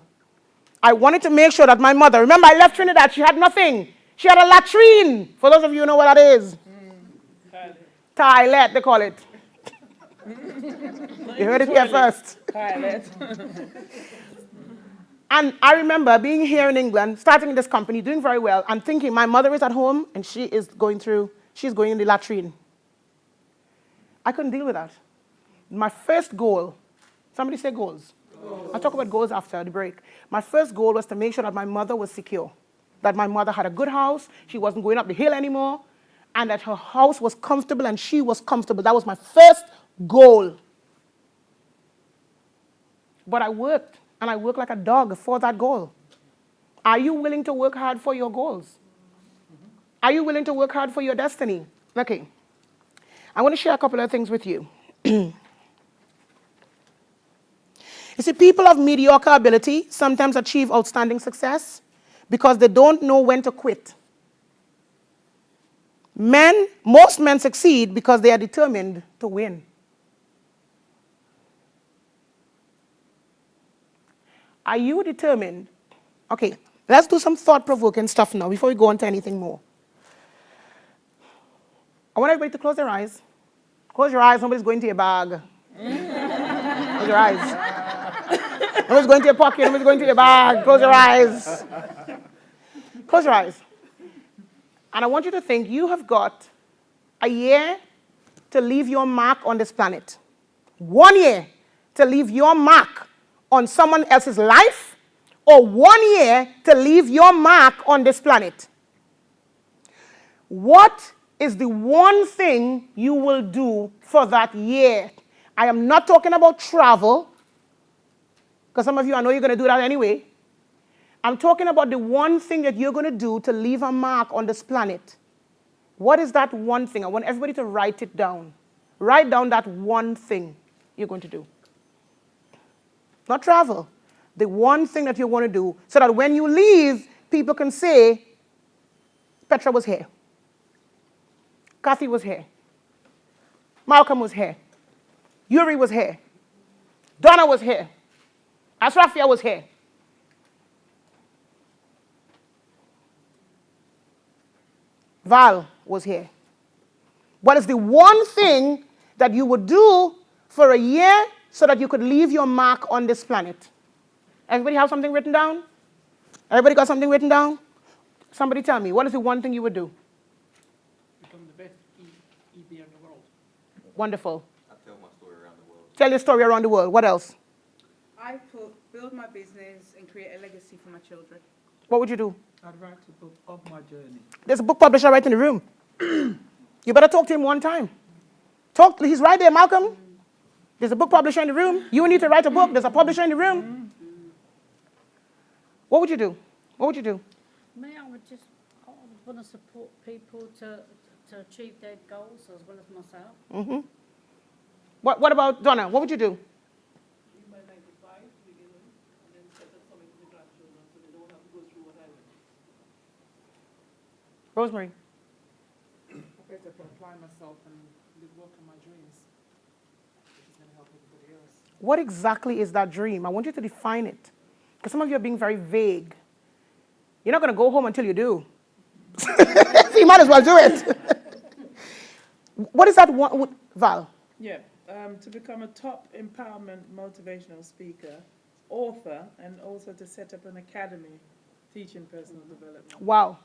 I wanted to make sure that my mother, remember I left Trinidad, she had nothing. She had a latrine. For those of you who know what that is. Toilet, they call it. You heard it here first. Toilet. And I remember being here in England, starting in this company, doing very well, and thinking my mother is at home and she's going in the latrine. I couldn't deal with that. My first goal, somebody say goals. I'll talk about goals after the break. My first goal was to make sure that my mother was secure, that my mother had a good house, she wasn't going up the hill anymore, and that her house was comfortable and she was comfortable. That was my first goal. But I worked, and I worked like a dog for that goal. Are you willing to work hard for your goals? Are you willing to work hard for your destiny? Okay. I want to share a couple of things with you. You see, people of mediocre ability sometimes achieve outstanding success because they don't know when to quit. Most men succeed because they are determined to win. Are you determined? Okay, let's do some thought-provoking stuff now before we go on to anything more. I want everybody to close their eyes. Close your eyes, nobody's going to your bag. Close your eyes. Nobody's going to your pocket, nobody's going to your bag. Close your eyes. Close your eyes. And I want you to think you have got a year to leave your mark on this planet. 1 year to leave your mark on someone else's life, or 1 year to leave your mark on this planet. What is the one thing you will do for that year? I am not talking about travel, because some of you, I know you're going to do that anyway. I'm talking about the one thing that you're going to do to leave a mark on this planet. What is that one thing? I want everybody to write it down. Write down that one thing you're going to do. Not travel. The one thing that you want to do so that when you leave, people can say, Petra was here. Kathy was here. Malcolm was here. Yuri was here. Donna was here. Asrafia was here. Val was here. What is the one thing that you would do for a year so that you could leave your mark on this planet? Everybody have something written down? Everybody got something written down? Somebody tell me, what is the one thing you would do? Become the best EB in the world. Wonderful. I tell my story around the world. Tell your story around the world. What else? I build my business and create a legacy for my children. What would you do? I'd write a book of my journey. There's a book publisher right in the room. You better talk to him one time. He's right there, Malcolm. There's a book publisher in the room. You need to write a book. There's a publisher in the room. What would you do? What would you do? Me, I would want to support people to achieve their goals as well as myself. What about Donna? What would you do? Rosemary. I guess I can apply myself and work on my dreams, which is going to help everybody else. What exactly is that dream? I want you to define it. Because some of you are being very vague. You're not going to go home until you do. So you might as well do it. What is that one, Val? Yeah, to become a top empowerment motivational speaker, author, and also to set up an academy teaching personal development. Wow.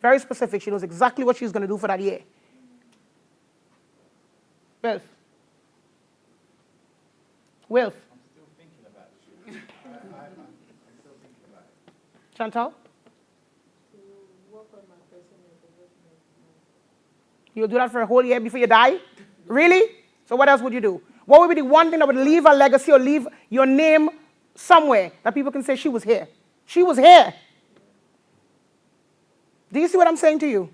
Very specific. She knows exactly what she's going to do for that year. Wilf. Wilf. I'm still thinking about it. I'm still thinking about it. Chantal? Work on my personal development. You'll do that for a whole year before you die? Really? So what else would you do? What would be the one thing that would leave a legacy or leave your name somewhere that people can say she was here? She was here. Do you see what I'm saying to you?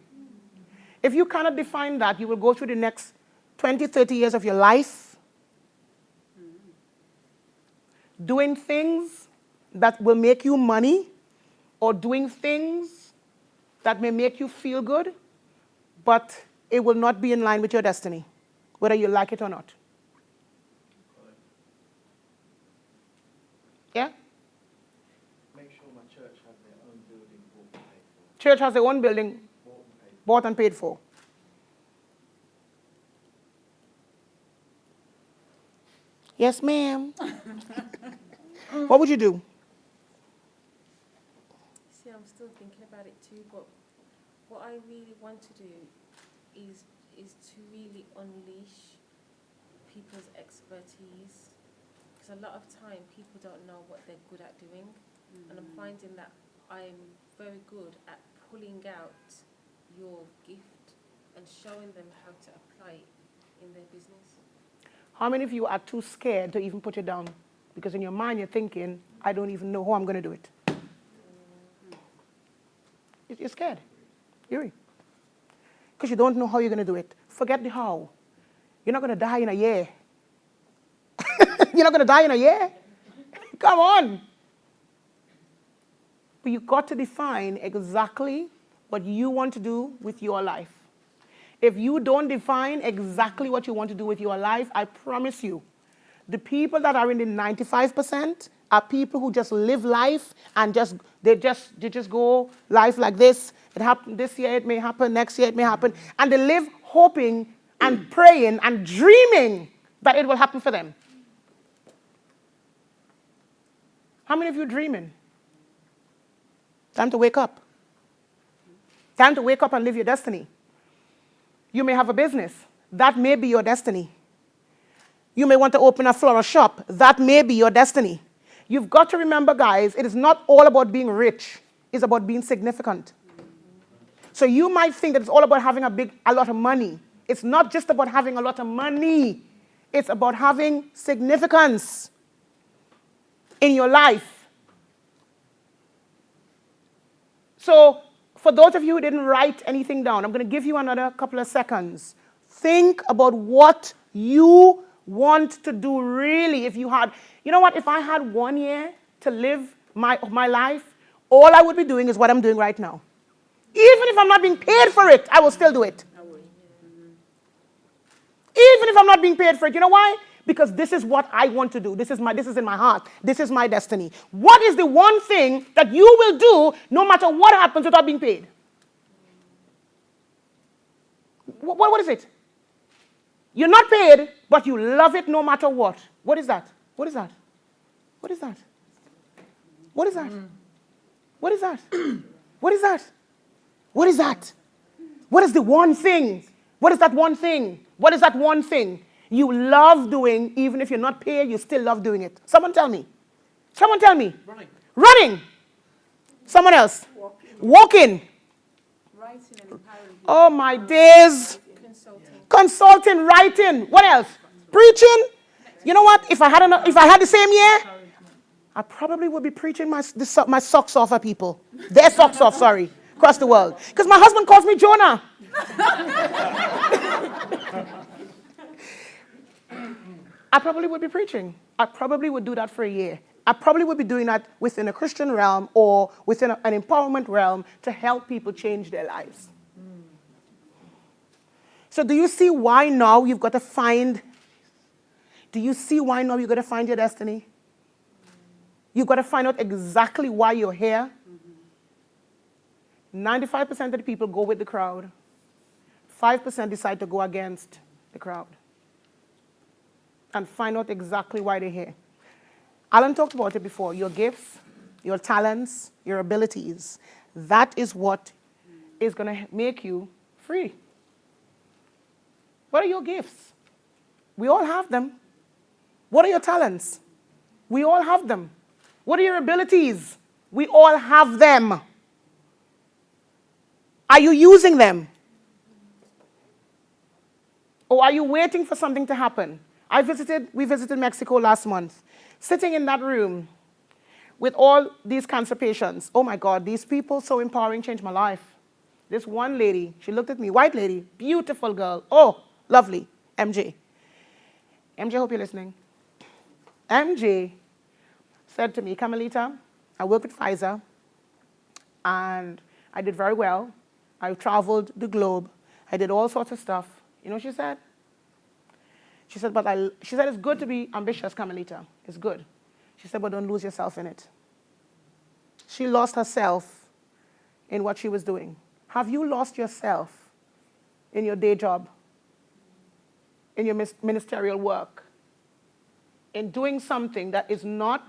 If you cannot define that, you will go through the next 20, 30 years of your life doing things that will make you money or doing things that may make you feel good, but it will not be in line with your destiny, whether you like it or not. Yeah? Make sure my church has their own building bought and paid for. Church has their own building bought and paid for. Yes, ma'am. What would you do? See, I'm still thinking about it too, but what I really want to do is to really unleash people's expertise. Because a lot of time people don't know what they're good at doing, and I'm finding that I'm very good at pulling out your gift and showing them how to apply it in their business. How many of you are too scared to even put it down? Because in your mind you're thinking, I don't even know how I'm going to do it. You're scared. Yuri. Because you don't know how you're going to do it. Forget the how. You're not going to die in a year. You're not going to die in a year. Come on. But you've got to define exactly what you want to do with your life. If you don't define exactly what you want to do with your life, I promise you, the people that are in the 95% are people who just live life and they just go life like this. It happened this year, it may happen, next year it may happen. And they live hoping and praying and dreaming that it will happen for them. How many of you dreaming? Time to wake up. Time to wake up and live your destiny. You may have a business. That may be your destiny. You may want to open a floral shop. That may be your destiny. You've got to remember, guys, it is not all about being rich. It's about being significant. So you might think that it's all about having a lot of money. It's not just about having a lot of money. It's about having significance in your life. So for those of you who didn't write anything down, I'm going to give you another couple of seconds. Think about what you want to do really. If you had, you know what, if I had 1 year to live my life, all I would be doing is what I'm doing right now. Even if I'm not being paid for it, I will still do it. Even if I'm not being paid for it. You know why? Because this is what I want to do. This is in my heart. This is my destiny. What is the one thing that you will do no matter what happens without being paid? What is it? You're not paid, but you love it no matter what. What is that? What is that? What is that? What is that? What is that? What is that? What is that? What is the one thing? What is that one thing? What is that one thing you love doing, even if you're not paid, you still love doing it? Someone tell me. Someone tell me. Running. Running. Someone else. Walking. Writing and empowering people. Oh my days. Consulting, writing. What else? Preaching. You know what? If I had the same year, I probably would be preaching my socks off at people. Their socks off, sorry, across the world. Because my husband calls me Jonah. I probably would be preaching. I probably would do that for a year. I probably would be doing that within a Christian realm or within an empowerment realm to help people change their lives. So do you see why now you've got to find, do you see why now you've got to find your destiny? You've got to find out exactly why you're here. 95% of the people go with the crowd. 5% decide to go against the crowd. And find out exactly why they're here. Alan talked about it before. Your gifts, your talents, your abilities. That is what is going to make you free. What are your gifts? We all have them. What are your talents? We all have them. What are your abilities? We all have them. Are you using them? Or are you waiting for something to happen? We visited Mexico last month. Sitting in that room with all these cancer patients. Oh my God, these people so empowering, changed my life. This one lady, she looked at me, white lady, beautiful girl. Oh, lovely, MJ. MJ, hope you're listening. MJ said to me, Camilita, I work with Pfizer, and I did very well. I traveled the globe. I did all sorts of stuff. You know what she said? She said, she said, it's good to be ambitious, Camilita. It's good. She said, but don't lose yourself in it. She lost herself in what she was doing. Have you lost yourself in your day job, in your ministerial work, in doing something that is not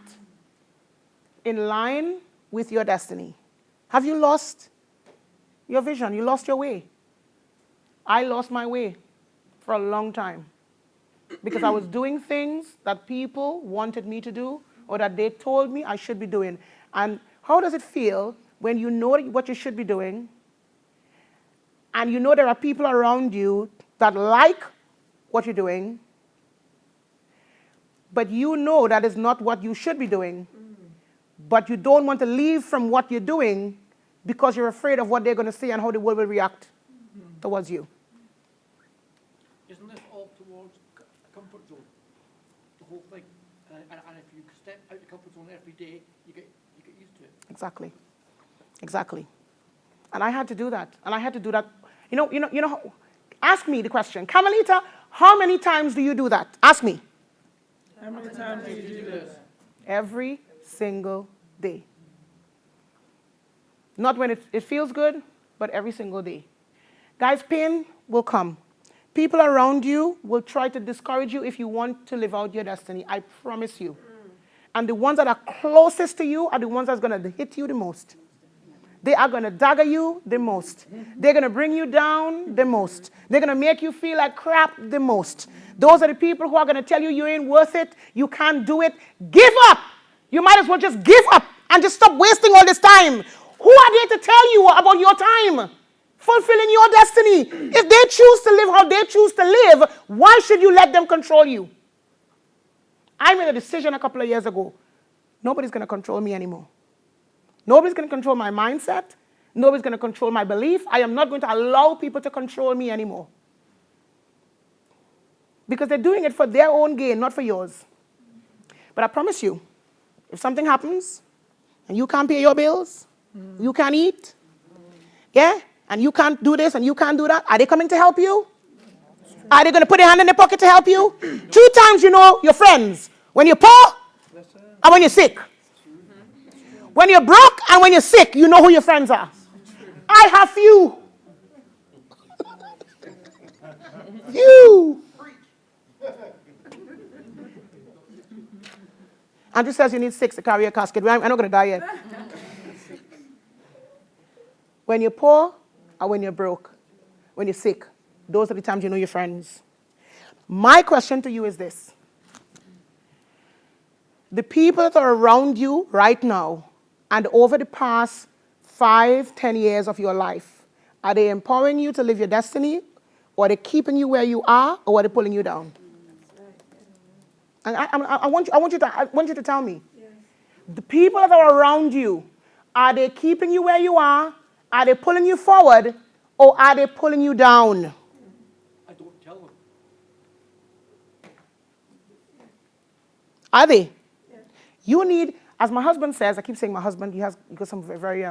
in line with your destiny? Have you lost your vision? You lost your way. I lost my way for a long time because I was doing things that people wanted me to do or that they told me I should be doing. And how does it feel when you know what you should be doing and you know there are people around you that like what you're doing, but you know that is not what you should be doing, but you don't want to leave from what you're doing because you're afraid of what they're going to say and how the world will react towards you? Isn't this all towards a comfort zone? The whole thing. And if you step out the comfort zone every day, you get used to it. Exactly. Exactly. And I had to do that. And I had to do that. You know, ask me the question. Camilita, how many times do you do that? Ask me. How many times do you do this? Every single day. Not when it feels good, but every single day. Guys, pain will come. People around you will try to discourage you if you want to live out your destiny. I promise you. And the ones that are closest to you are the ones that's going to hit you the most. They are going to dagger you the most. They're going to bring you down the most. They're going to make you feel like crap the most. Those are the people who are going to tell you you ain't worth it, you can't do it. Give up. You might as well just give up and just stop wasting all this time. Who are they to tell you about your time? Fulfilling your destiny. If they choose to live how they choose to live, why should you let them control you? I made a decision a couple of years ago. Nobody's going to control me anymore. Nobody's going to control my mindset. Nobody's going to control my belief. I am not going to allow people to control me anymore. Because they're doing it for their own gain, not for yours. But I promise you, if something happens and you can't pay your bills, you can't eat, yeah, and you can't do this and you can't do that, are they coming to help you? Are they going to put their hand in their pocket to help you? 2 times you know your friends. When you're poor and when you're sick. When you're broke and when you're sick, you know who your friends are. I have few. Few. Andrew says you need 6 to carry a casket. I'm not going to die yet. When you're poor or when you're broke, when you're sick, those are the times you know your friends. My question to you is this. The people that are around you right now and over the past 5, 10 years of your life, are they empowering you to live your destiny, or are they keeping you where you are, or are they pulling you down? And I want you to tell me. The people that are around you, are they keeping you where you are they pulling you forward, or are they pulling you down? I don't tell them. Are they? You need, as my husband says, I keep saying my husband, he got some very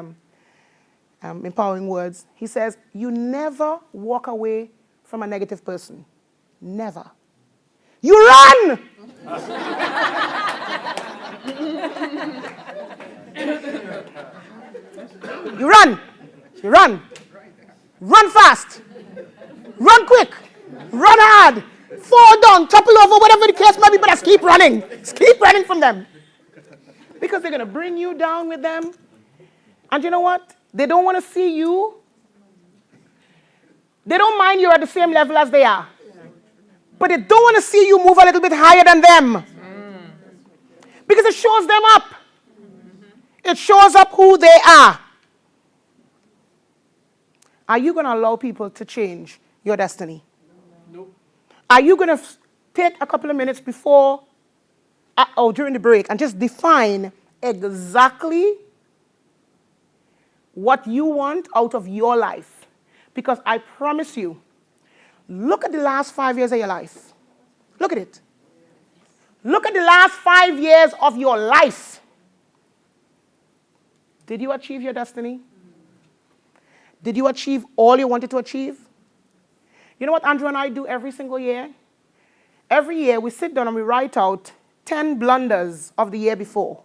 empowering words. He says, you never walk away from a negative person. Never. You run! You run. You run. Run fast. Run quick. Run hard. Fall down, topple over, whatever the case may be, but just keep running. Just keep running from them. Because they're going to bring you down with them. And you know what? They don't want to see you. They don't mind you're at the same level as they are. But they don't want to see you move a little bit higher than them. Because it shows them up. It shows up who they are. Are you going to allow people to change your destiny? No. Are you going to take a couple of minutes before or during the break and just define exactly what you want out of your life? Because I promise you, look at the last 5 years of your life. Look at it. Look at the last 5 years of your life. Did you achieve your destiny? Did you achieve all you wanted to achieve? You know what Andrew and I do every single year? Every year we sit down and we write out 10 blunders of the year before.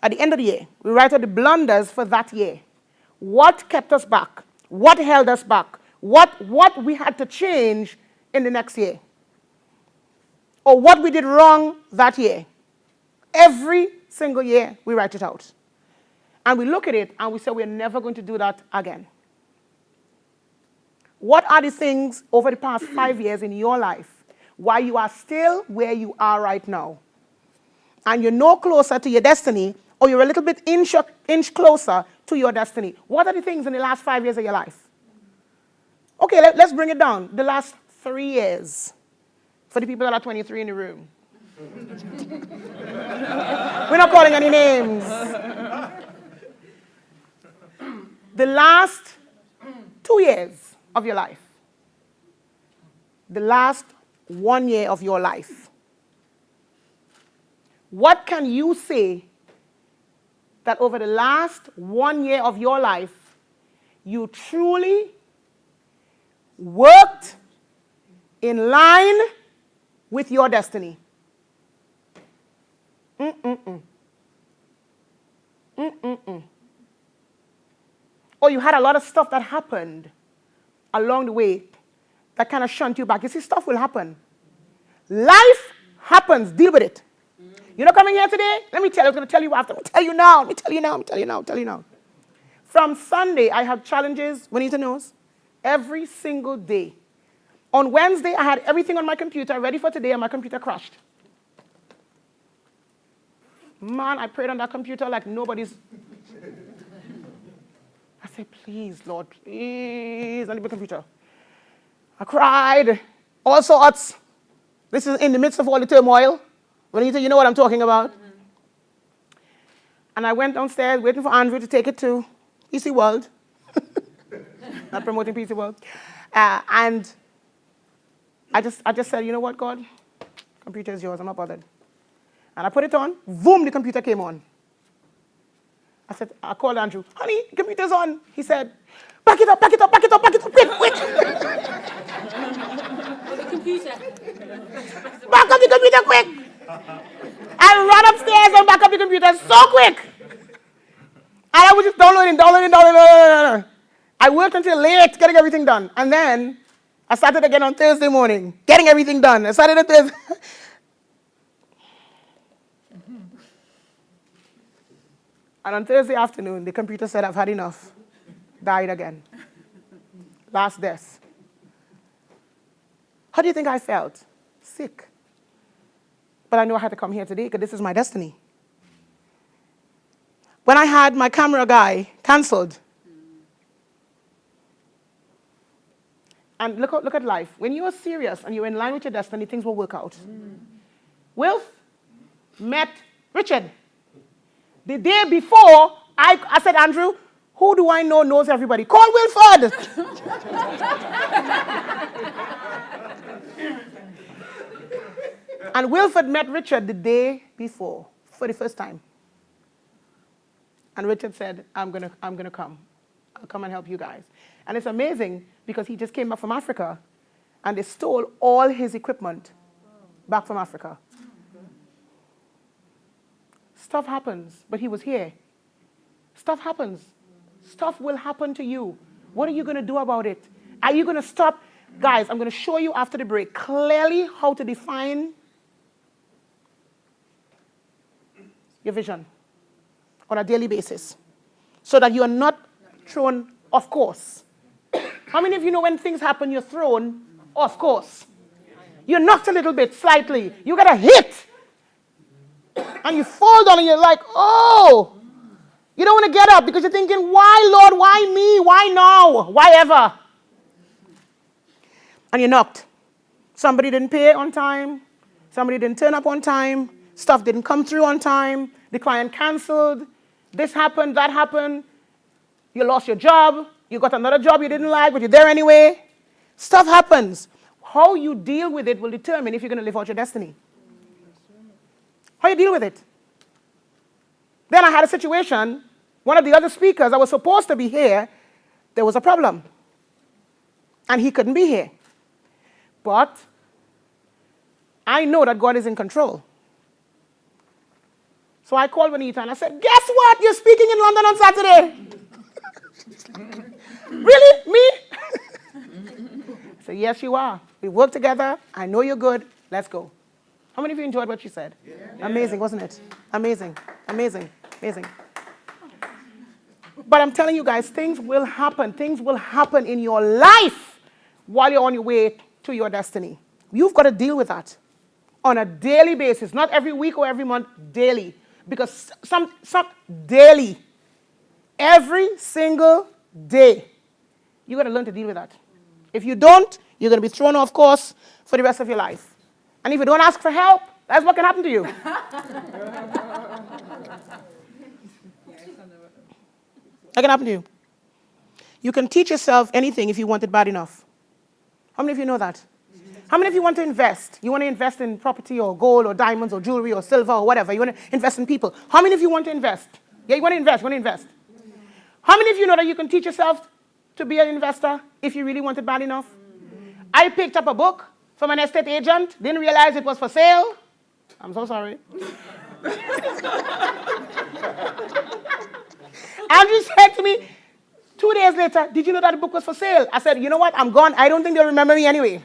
At the end of the year, we write out the blunders for that year. What kept us back? What held us back? What we had to change in the next year? Or what we did wrong that year? Every single year we write it out. And we look at it and we say we're never going to do that again. What are the things over the past 5 years in your life why you are still where you are right now? And you're no closer to your destiny, or you're a little bit inch closer to your destiny. What are the things in the last 5 years of your life? Okay, let's bring it down. The last 3 years. For the people that are 23 in the room. We're not calling any names. The last 2 years of your life. The last 1 year of your life. What can you say that over the last 1 year of your life, you truly worked in line with your destiny? Or you had a lot of stuff that happened along the way that kind of shunt you back. You see, stuff will happen. Life happens. Deal with it. You're not coming here today? Let me tell you. I'm going to tell you after. Let me tell you now. Let me tell you now. From Sunday, I have challenges, Juanita knows, every single day. On Wednesday, I had everything on my computer ready for today, and my computer crashed. Man, I prayed on that computer like nobody's. I said, please, Lord, please, on the computer. I cried, all sorts. This is in the midst of all the turmoil. Juanita, you know what I'm talking about. Mm-hmm. And I went downstairs waiting for Andrew to take it to PC World. Not promoting PC World. And I just said, you know what, God? Computer is yours. I'm not bothered. And I put it on. Boom, the computer came on. I called Andrew. Honey, the computer's on. He said, back it up, quick. The computer. Back up the computer, quick. I ran upstairs and back up the computer so quick. And I was just downloading. I worked until late getting everything done. And then I started again on Thursday morning, getting everything done. I started on Thursday. And on Thursday afternoon, the computer said, I've had enough. Died again. Last death. How do you think I felt? Sick. But I knew I had to come here today because this is my destiny. When I had my camera guy canceled, and look at life. When you are serious and you're in line with your destiny, things will work out. Wilf met Richard. The day before, I said, Andrew, who do I know knows everybody? Call Wilford. And Wilford met Richard the day before. for the first time. And Richard said, I'm gonna come. I'll come and help you guys. And it's amazing because he just came back from Africa and they stole all his equipment back from Africa. Stuff happens, but he was here. Stuff happens. Stuff will happen to you. What are you going to do about it? Are you going to stop? Guys, I'm going to show you after the break clearly how to define your vision on a daily basis so that you are not thrown off course. How many of you know when things happen, you're thrown off course? You're knocked a little bit, slightly. You got a hit. And you fall down and you're like, oh. You don't want to get up because you're thinking, why, Lord? Why me? Why now? Why ever? And you're knocked. Somebody didn't pay on time. Somebody didn't turn up on time. Stuff didn't come through on time. The client canceled. This happened, that happened. You lost your job. You got another job you didn't like, but you're there anyway. Stuff happens. How you deal with it will determine if you're going to live out your destiny. How you deal with it. Then I had a situation, one of the other speakers that was supposed to be here, there was a problem. And he couldn't be here. But I know that God is in control. So I called Juanita and I said, guess what? You're speaking in London on Saturday. Really? Me? I said, yes, you are. We work together. I know you're good. Let's go. How many of you enjoyed what she said? Yeah. Amazing, wasn't it? Amazing, amazing, amazing. But I'm telling you guys, things will happen. Things will happen in your life while you're on your way to your destiny. You've got to deal with that on a daily basis, not every week or every month, daily. Because some daily, every single day, you got to learn to deal with that. If you don't, you're going to be thrown off course for the rest of your life. And if you don't ask for help, that's what can happen to you. That can happen to you. You can teach yourself anything if you want it bad enough. How many of you know that? How many of you want to invest? You want to invest in property or gold or diamonds or jewelry or silver or whatever. You want to invest in people. How many of you want to invest? Yeah, you want to invest. You want to invest. How many of you know that you can teach yourself to be an investor if you really want it bad enough? I picked up a book from an estate agent, didn't realize it was for sale. I'm so sorry. Andrew said to me 2 days later, did you know that the book was for sale? I said, you know what, I'm gone. I don't think they'll remember me anyway.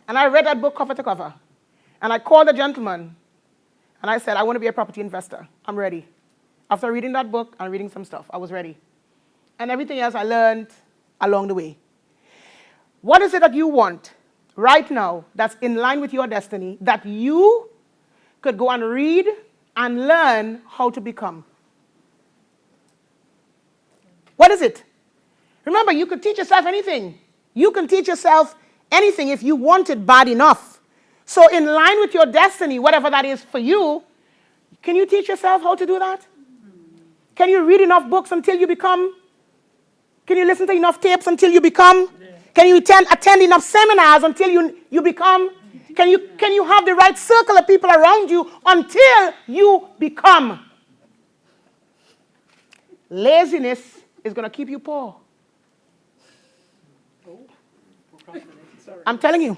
And I read that book cover to cover. And I called the gentleman, and I said, I want to be a property investor. I'm ready. After reading that book and reading some stuff, I was ready. And everything else I learned along the way. What is it that you want right now that's in line with your destiny that you could go and read and learn how to become? What is it? Remember, you could teach yourself anything. You can teach yourself anything if you want it bad enough. So in line with your destiny, whatever that is for you, can you teach yourself how to do that? Can you read enough books until you become? Can you listen to enough tapes until you become? Can you attend enough seminars until you become? Can you have the right circle of people around you until you become? Laziness is going to keep you poor. I'm telling you,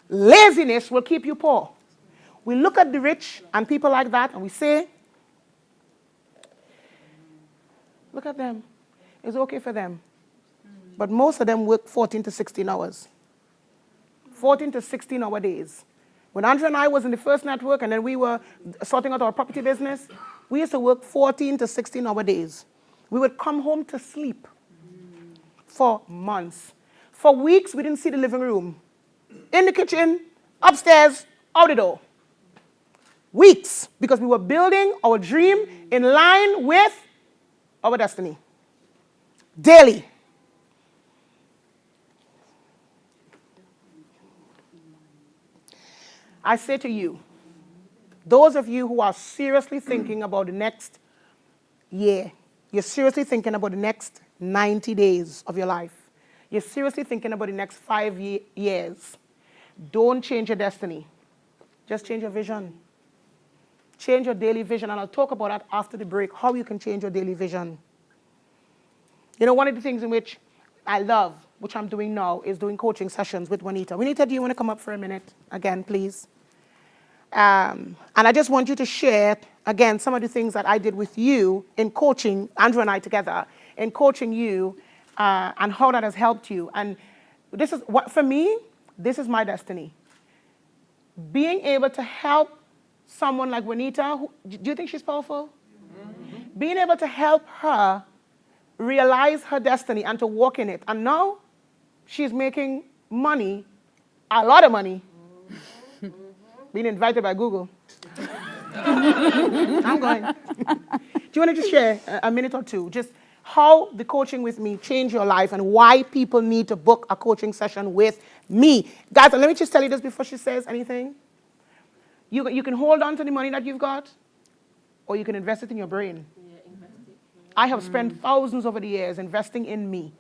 laziness will keep you poor. We look at the rich and people like that and we say, look at them. It's okay for them. But most of them work 14 to 16 hours. 14 to 16 hour days. When Andrew and I was in the first network and then we were sorting out our property business, we used to work 14 to 16 hour days. We would come home to sleep for months. For weeks, we didn't see the living room. In the kitchen, upstairs, out the door. Weeks, because we were building our dream in line with our destiny. Daily. I say to you, those of you who are seriously thinking about the next year, you're seriously thinking about the next 90 days of your life, you're seriously thinking about the next 5 years, don't change your destiny. Just change your vision. change your daily vision, and I'll talk about that after the break, how you can change your daily vision. You know, one of the things in which I love, which I'm doing now, is doing coaching sessions with Juanita. Juanita, do you want to come up for a minute again, please? And I just want you to share, again, some of the things that I did with you in coaching, Andrew and I together, in coaching you, and how that has helped you. And this is what, for me, this is my destiny. Being able to help someone like Juanita, do you think she's powerful? Mm-hmm. Being able to help her realize her destiny and to walk in it. And now she's making money, a lot of money, being invited by Google. I'm going. Do you want to just share a minute or two, just how the coaching with me changed your life and why people need to book a coaching session with me? Guys, and let me just tell you this before she says anything. You can hold on to the money that you've got, or you can invest it in your brain. Yeah, invest it. I have spent thousands over the years investing in me.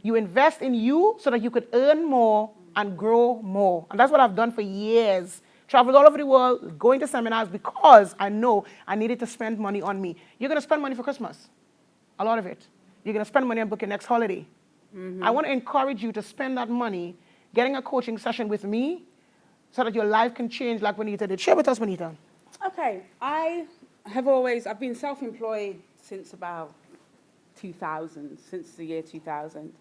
You invest in you so that you could earn more and grow more. And that's what I've done for years. Traveled all over the world, going to seminars because I know I needed to spend money on me. You're going to spend money for Christmas, a lot of it. You're going to spend money on book your next holiday. I want to encourage you to spend that money getting a coaching session with me so that your life can change like Juanita did. Share with us, Juanita. Okay, I've been self-employed since about 2000, since the year 2000.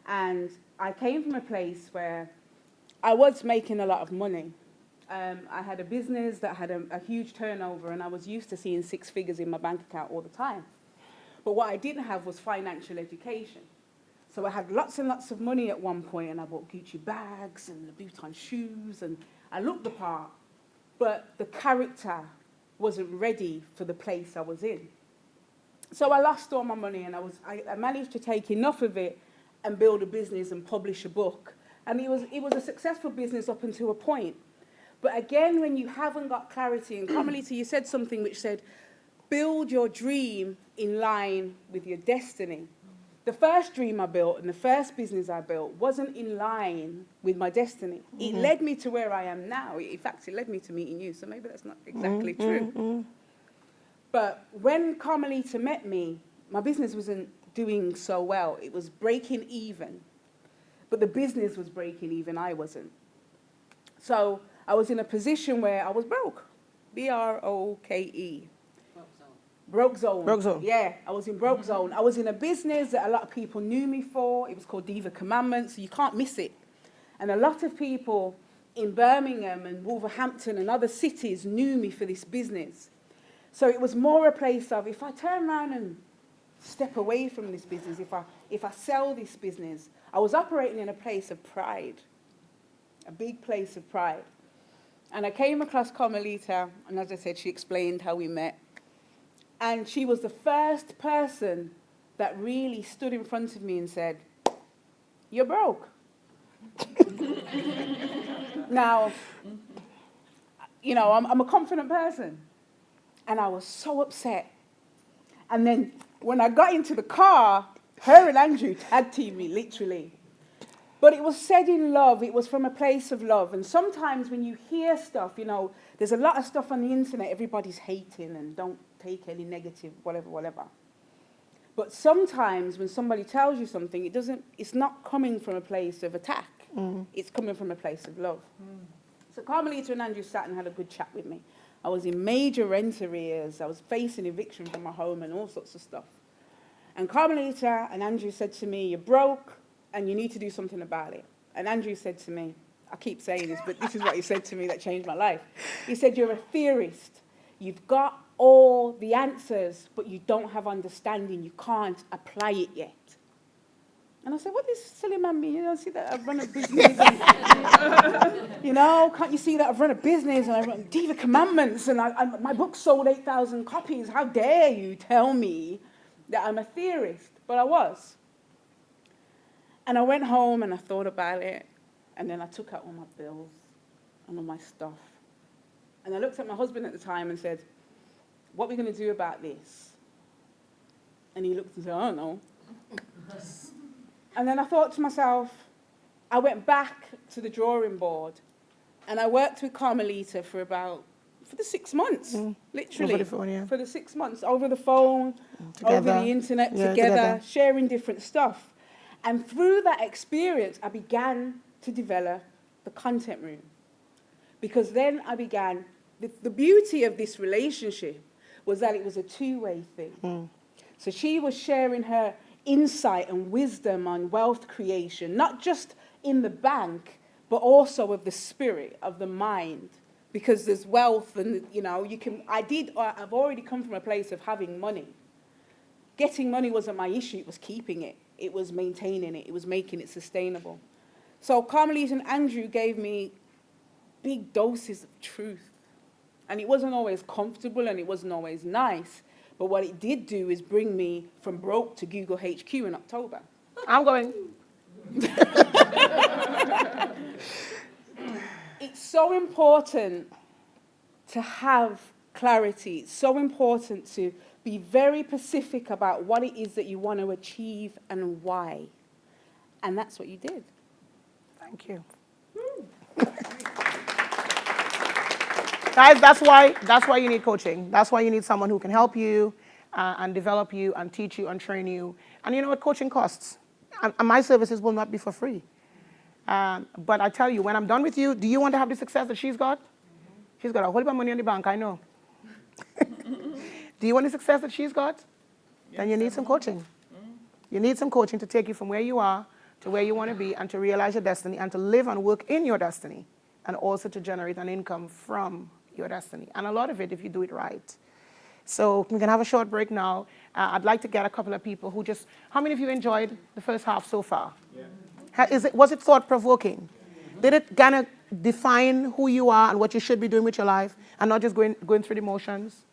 And I came from a place where I was making a lot of money. I had a business that had a huge turnover, and I was used to seeing 6 figures in my bank account all the time. But what I didn't have was financial education. So I had lots and lots of money at one point, and I bought Gucci bags and Louboutin shoes, and I looked the part, but the character wasn't ready for the place I was in. So I lost all my money, and I managed to take enough of it and build a business and publish a book. And it was a successful business up until a point. But again, when you haven't got clarity, and Camilita, you said something which said, build your dream in line with your destiny. The first dream I built and the first business I built wasn't in line with my destiny. It led me to where I am now. In fact, it led me to meeting you, so maybe that's not exactly true. But when Carmelita met me, my business wasn't doing so well. It was breaking even. But the business was breaking even, I wasn't. So I was in a position where I was broke. B-R-O-K-E. Broke zone. Broke zone. Yeah, I was in broke zone. I was in a business that a lot of people knew me for. It was called Diva Commandments, so you can't miss it. And a lot of people in Birmingham and Wolverhampton and other cities knew me for this business. So it was more a place of, if I turn around and step away from this business, if I sell this business, I was operating in a place of pride, a big place of pride. And I came across Camilita, and as I said, she explained how we met. And she was the first person that really stood in front of me and said, "You're broke." Now, you know, I'm a confident person. And I was so upset. And then when I got into the car, her and Andrew tag-teamed me, literally. But it was said in love. It was from a place of love. And sometimes when you hear stuff, you know, there's a lot of stuff on the internet everybody's hating and don't take any negative, whatever. But sometimes when somebody tells you something, it's not coming from a place of attack. It's coming from a place of love. So Carmelita and Andrew sat and had a good chat with me. I was in major rent arrears. I was facing eviction from my home and all sorts of stuff. And Carmelita and Andrew said to me, "You're broke and you need to do something about it." And Andrew said to me, I keep saying this, but this is what he said to me that changed my life. He said, "You're a theorist. You've got all the answers, but you don't have understanding. You can't apply it yet." And I said, "What does this silly man mean? You know, see that I've run a business. And, you know, can't you see that I've run a business and I run Diva Commandments and my book sold 8,000 copies. How dare you tell me that I'm a theorist?" But I was. And I went home and I thought about it. And then I took out all my bills and all my stuff. And I looked at my husband at the time and said, "What are we going to do about this?" And he looked and said, "I don't know." And then I thought to myself, I went back to the drawing board and I worked with Carmelita for for the 6 months, literally. Over the phone, yeah. For the 6 months, over the phone, over Together. the internet, Yeah, together, sharing different stuff. And through that experience, I began to develop the content room. Because then I began, the beauty of this relationship was that it was a two-way thing. So she was sharing her insight and wisdom on wealth creation, not just in the bank, but also of the spirit, of the mind. Because there's wealth and, you know, I've already come from a place of having money. Getting money wasn't my issue, it was keeping it. It was maintaining it, it was making it sustainable. So Carmelita and Andrew gave me big doses of truth. And it wasn't always comfortable and it wasn't always nice. But what it did do is bring me from broke to Google HQ in October. I'm going. It's so important to have clarity. It's so important to be very specific about what it is that you want to achieve and why. And that's what you did. Thank you. Guys, that's why you need coaching. That's why you need someone who can help you and develop you and teach you and train you. And you know what coaching costs? And my services will not be for free. But I tell you, when I'm done with you, do you want to have the success that she's got? She's got a whole heap of money in the bank, I know. Do you want the success that she's got? Then you need some coaching. You need some coaching to take you from where you are to where you want to be and to realize your destiny and to live and work in your destiny and also to generate an income from your destiny. And a lot of it if you do it right. So we can have a short break now. I'd like to get a couple of people who just, how many of you enjoyed the first half so far? Yeah. Was it thought-provoking? Did it kind of define who you are and what you should be doing with your life and not just going through the motions?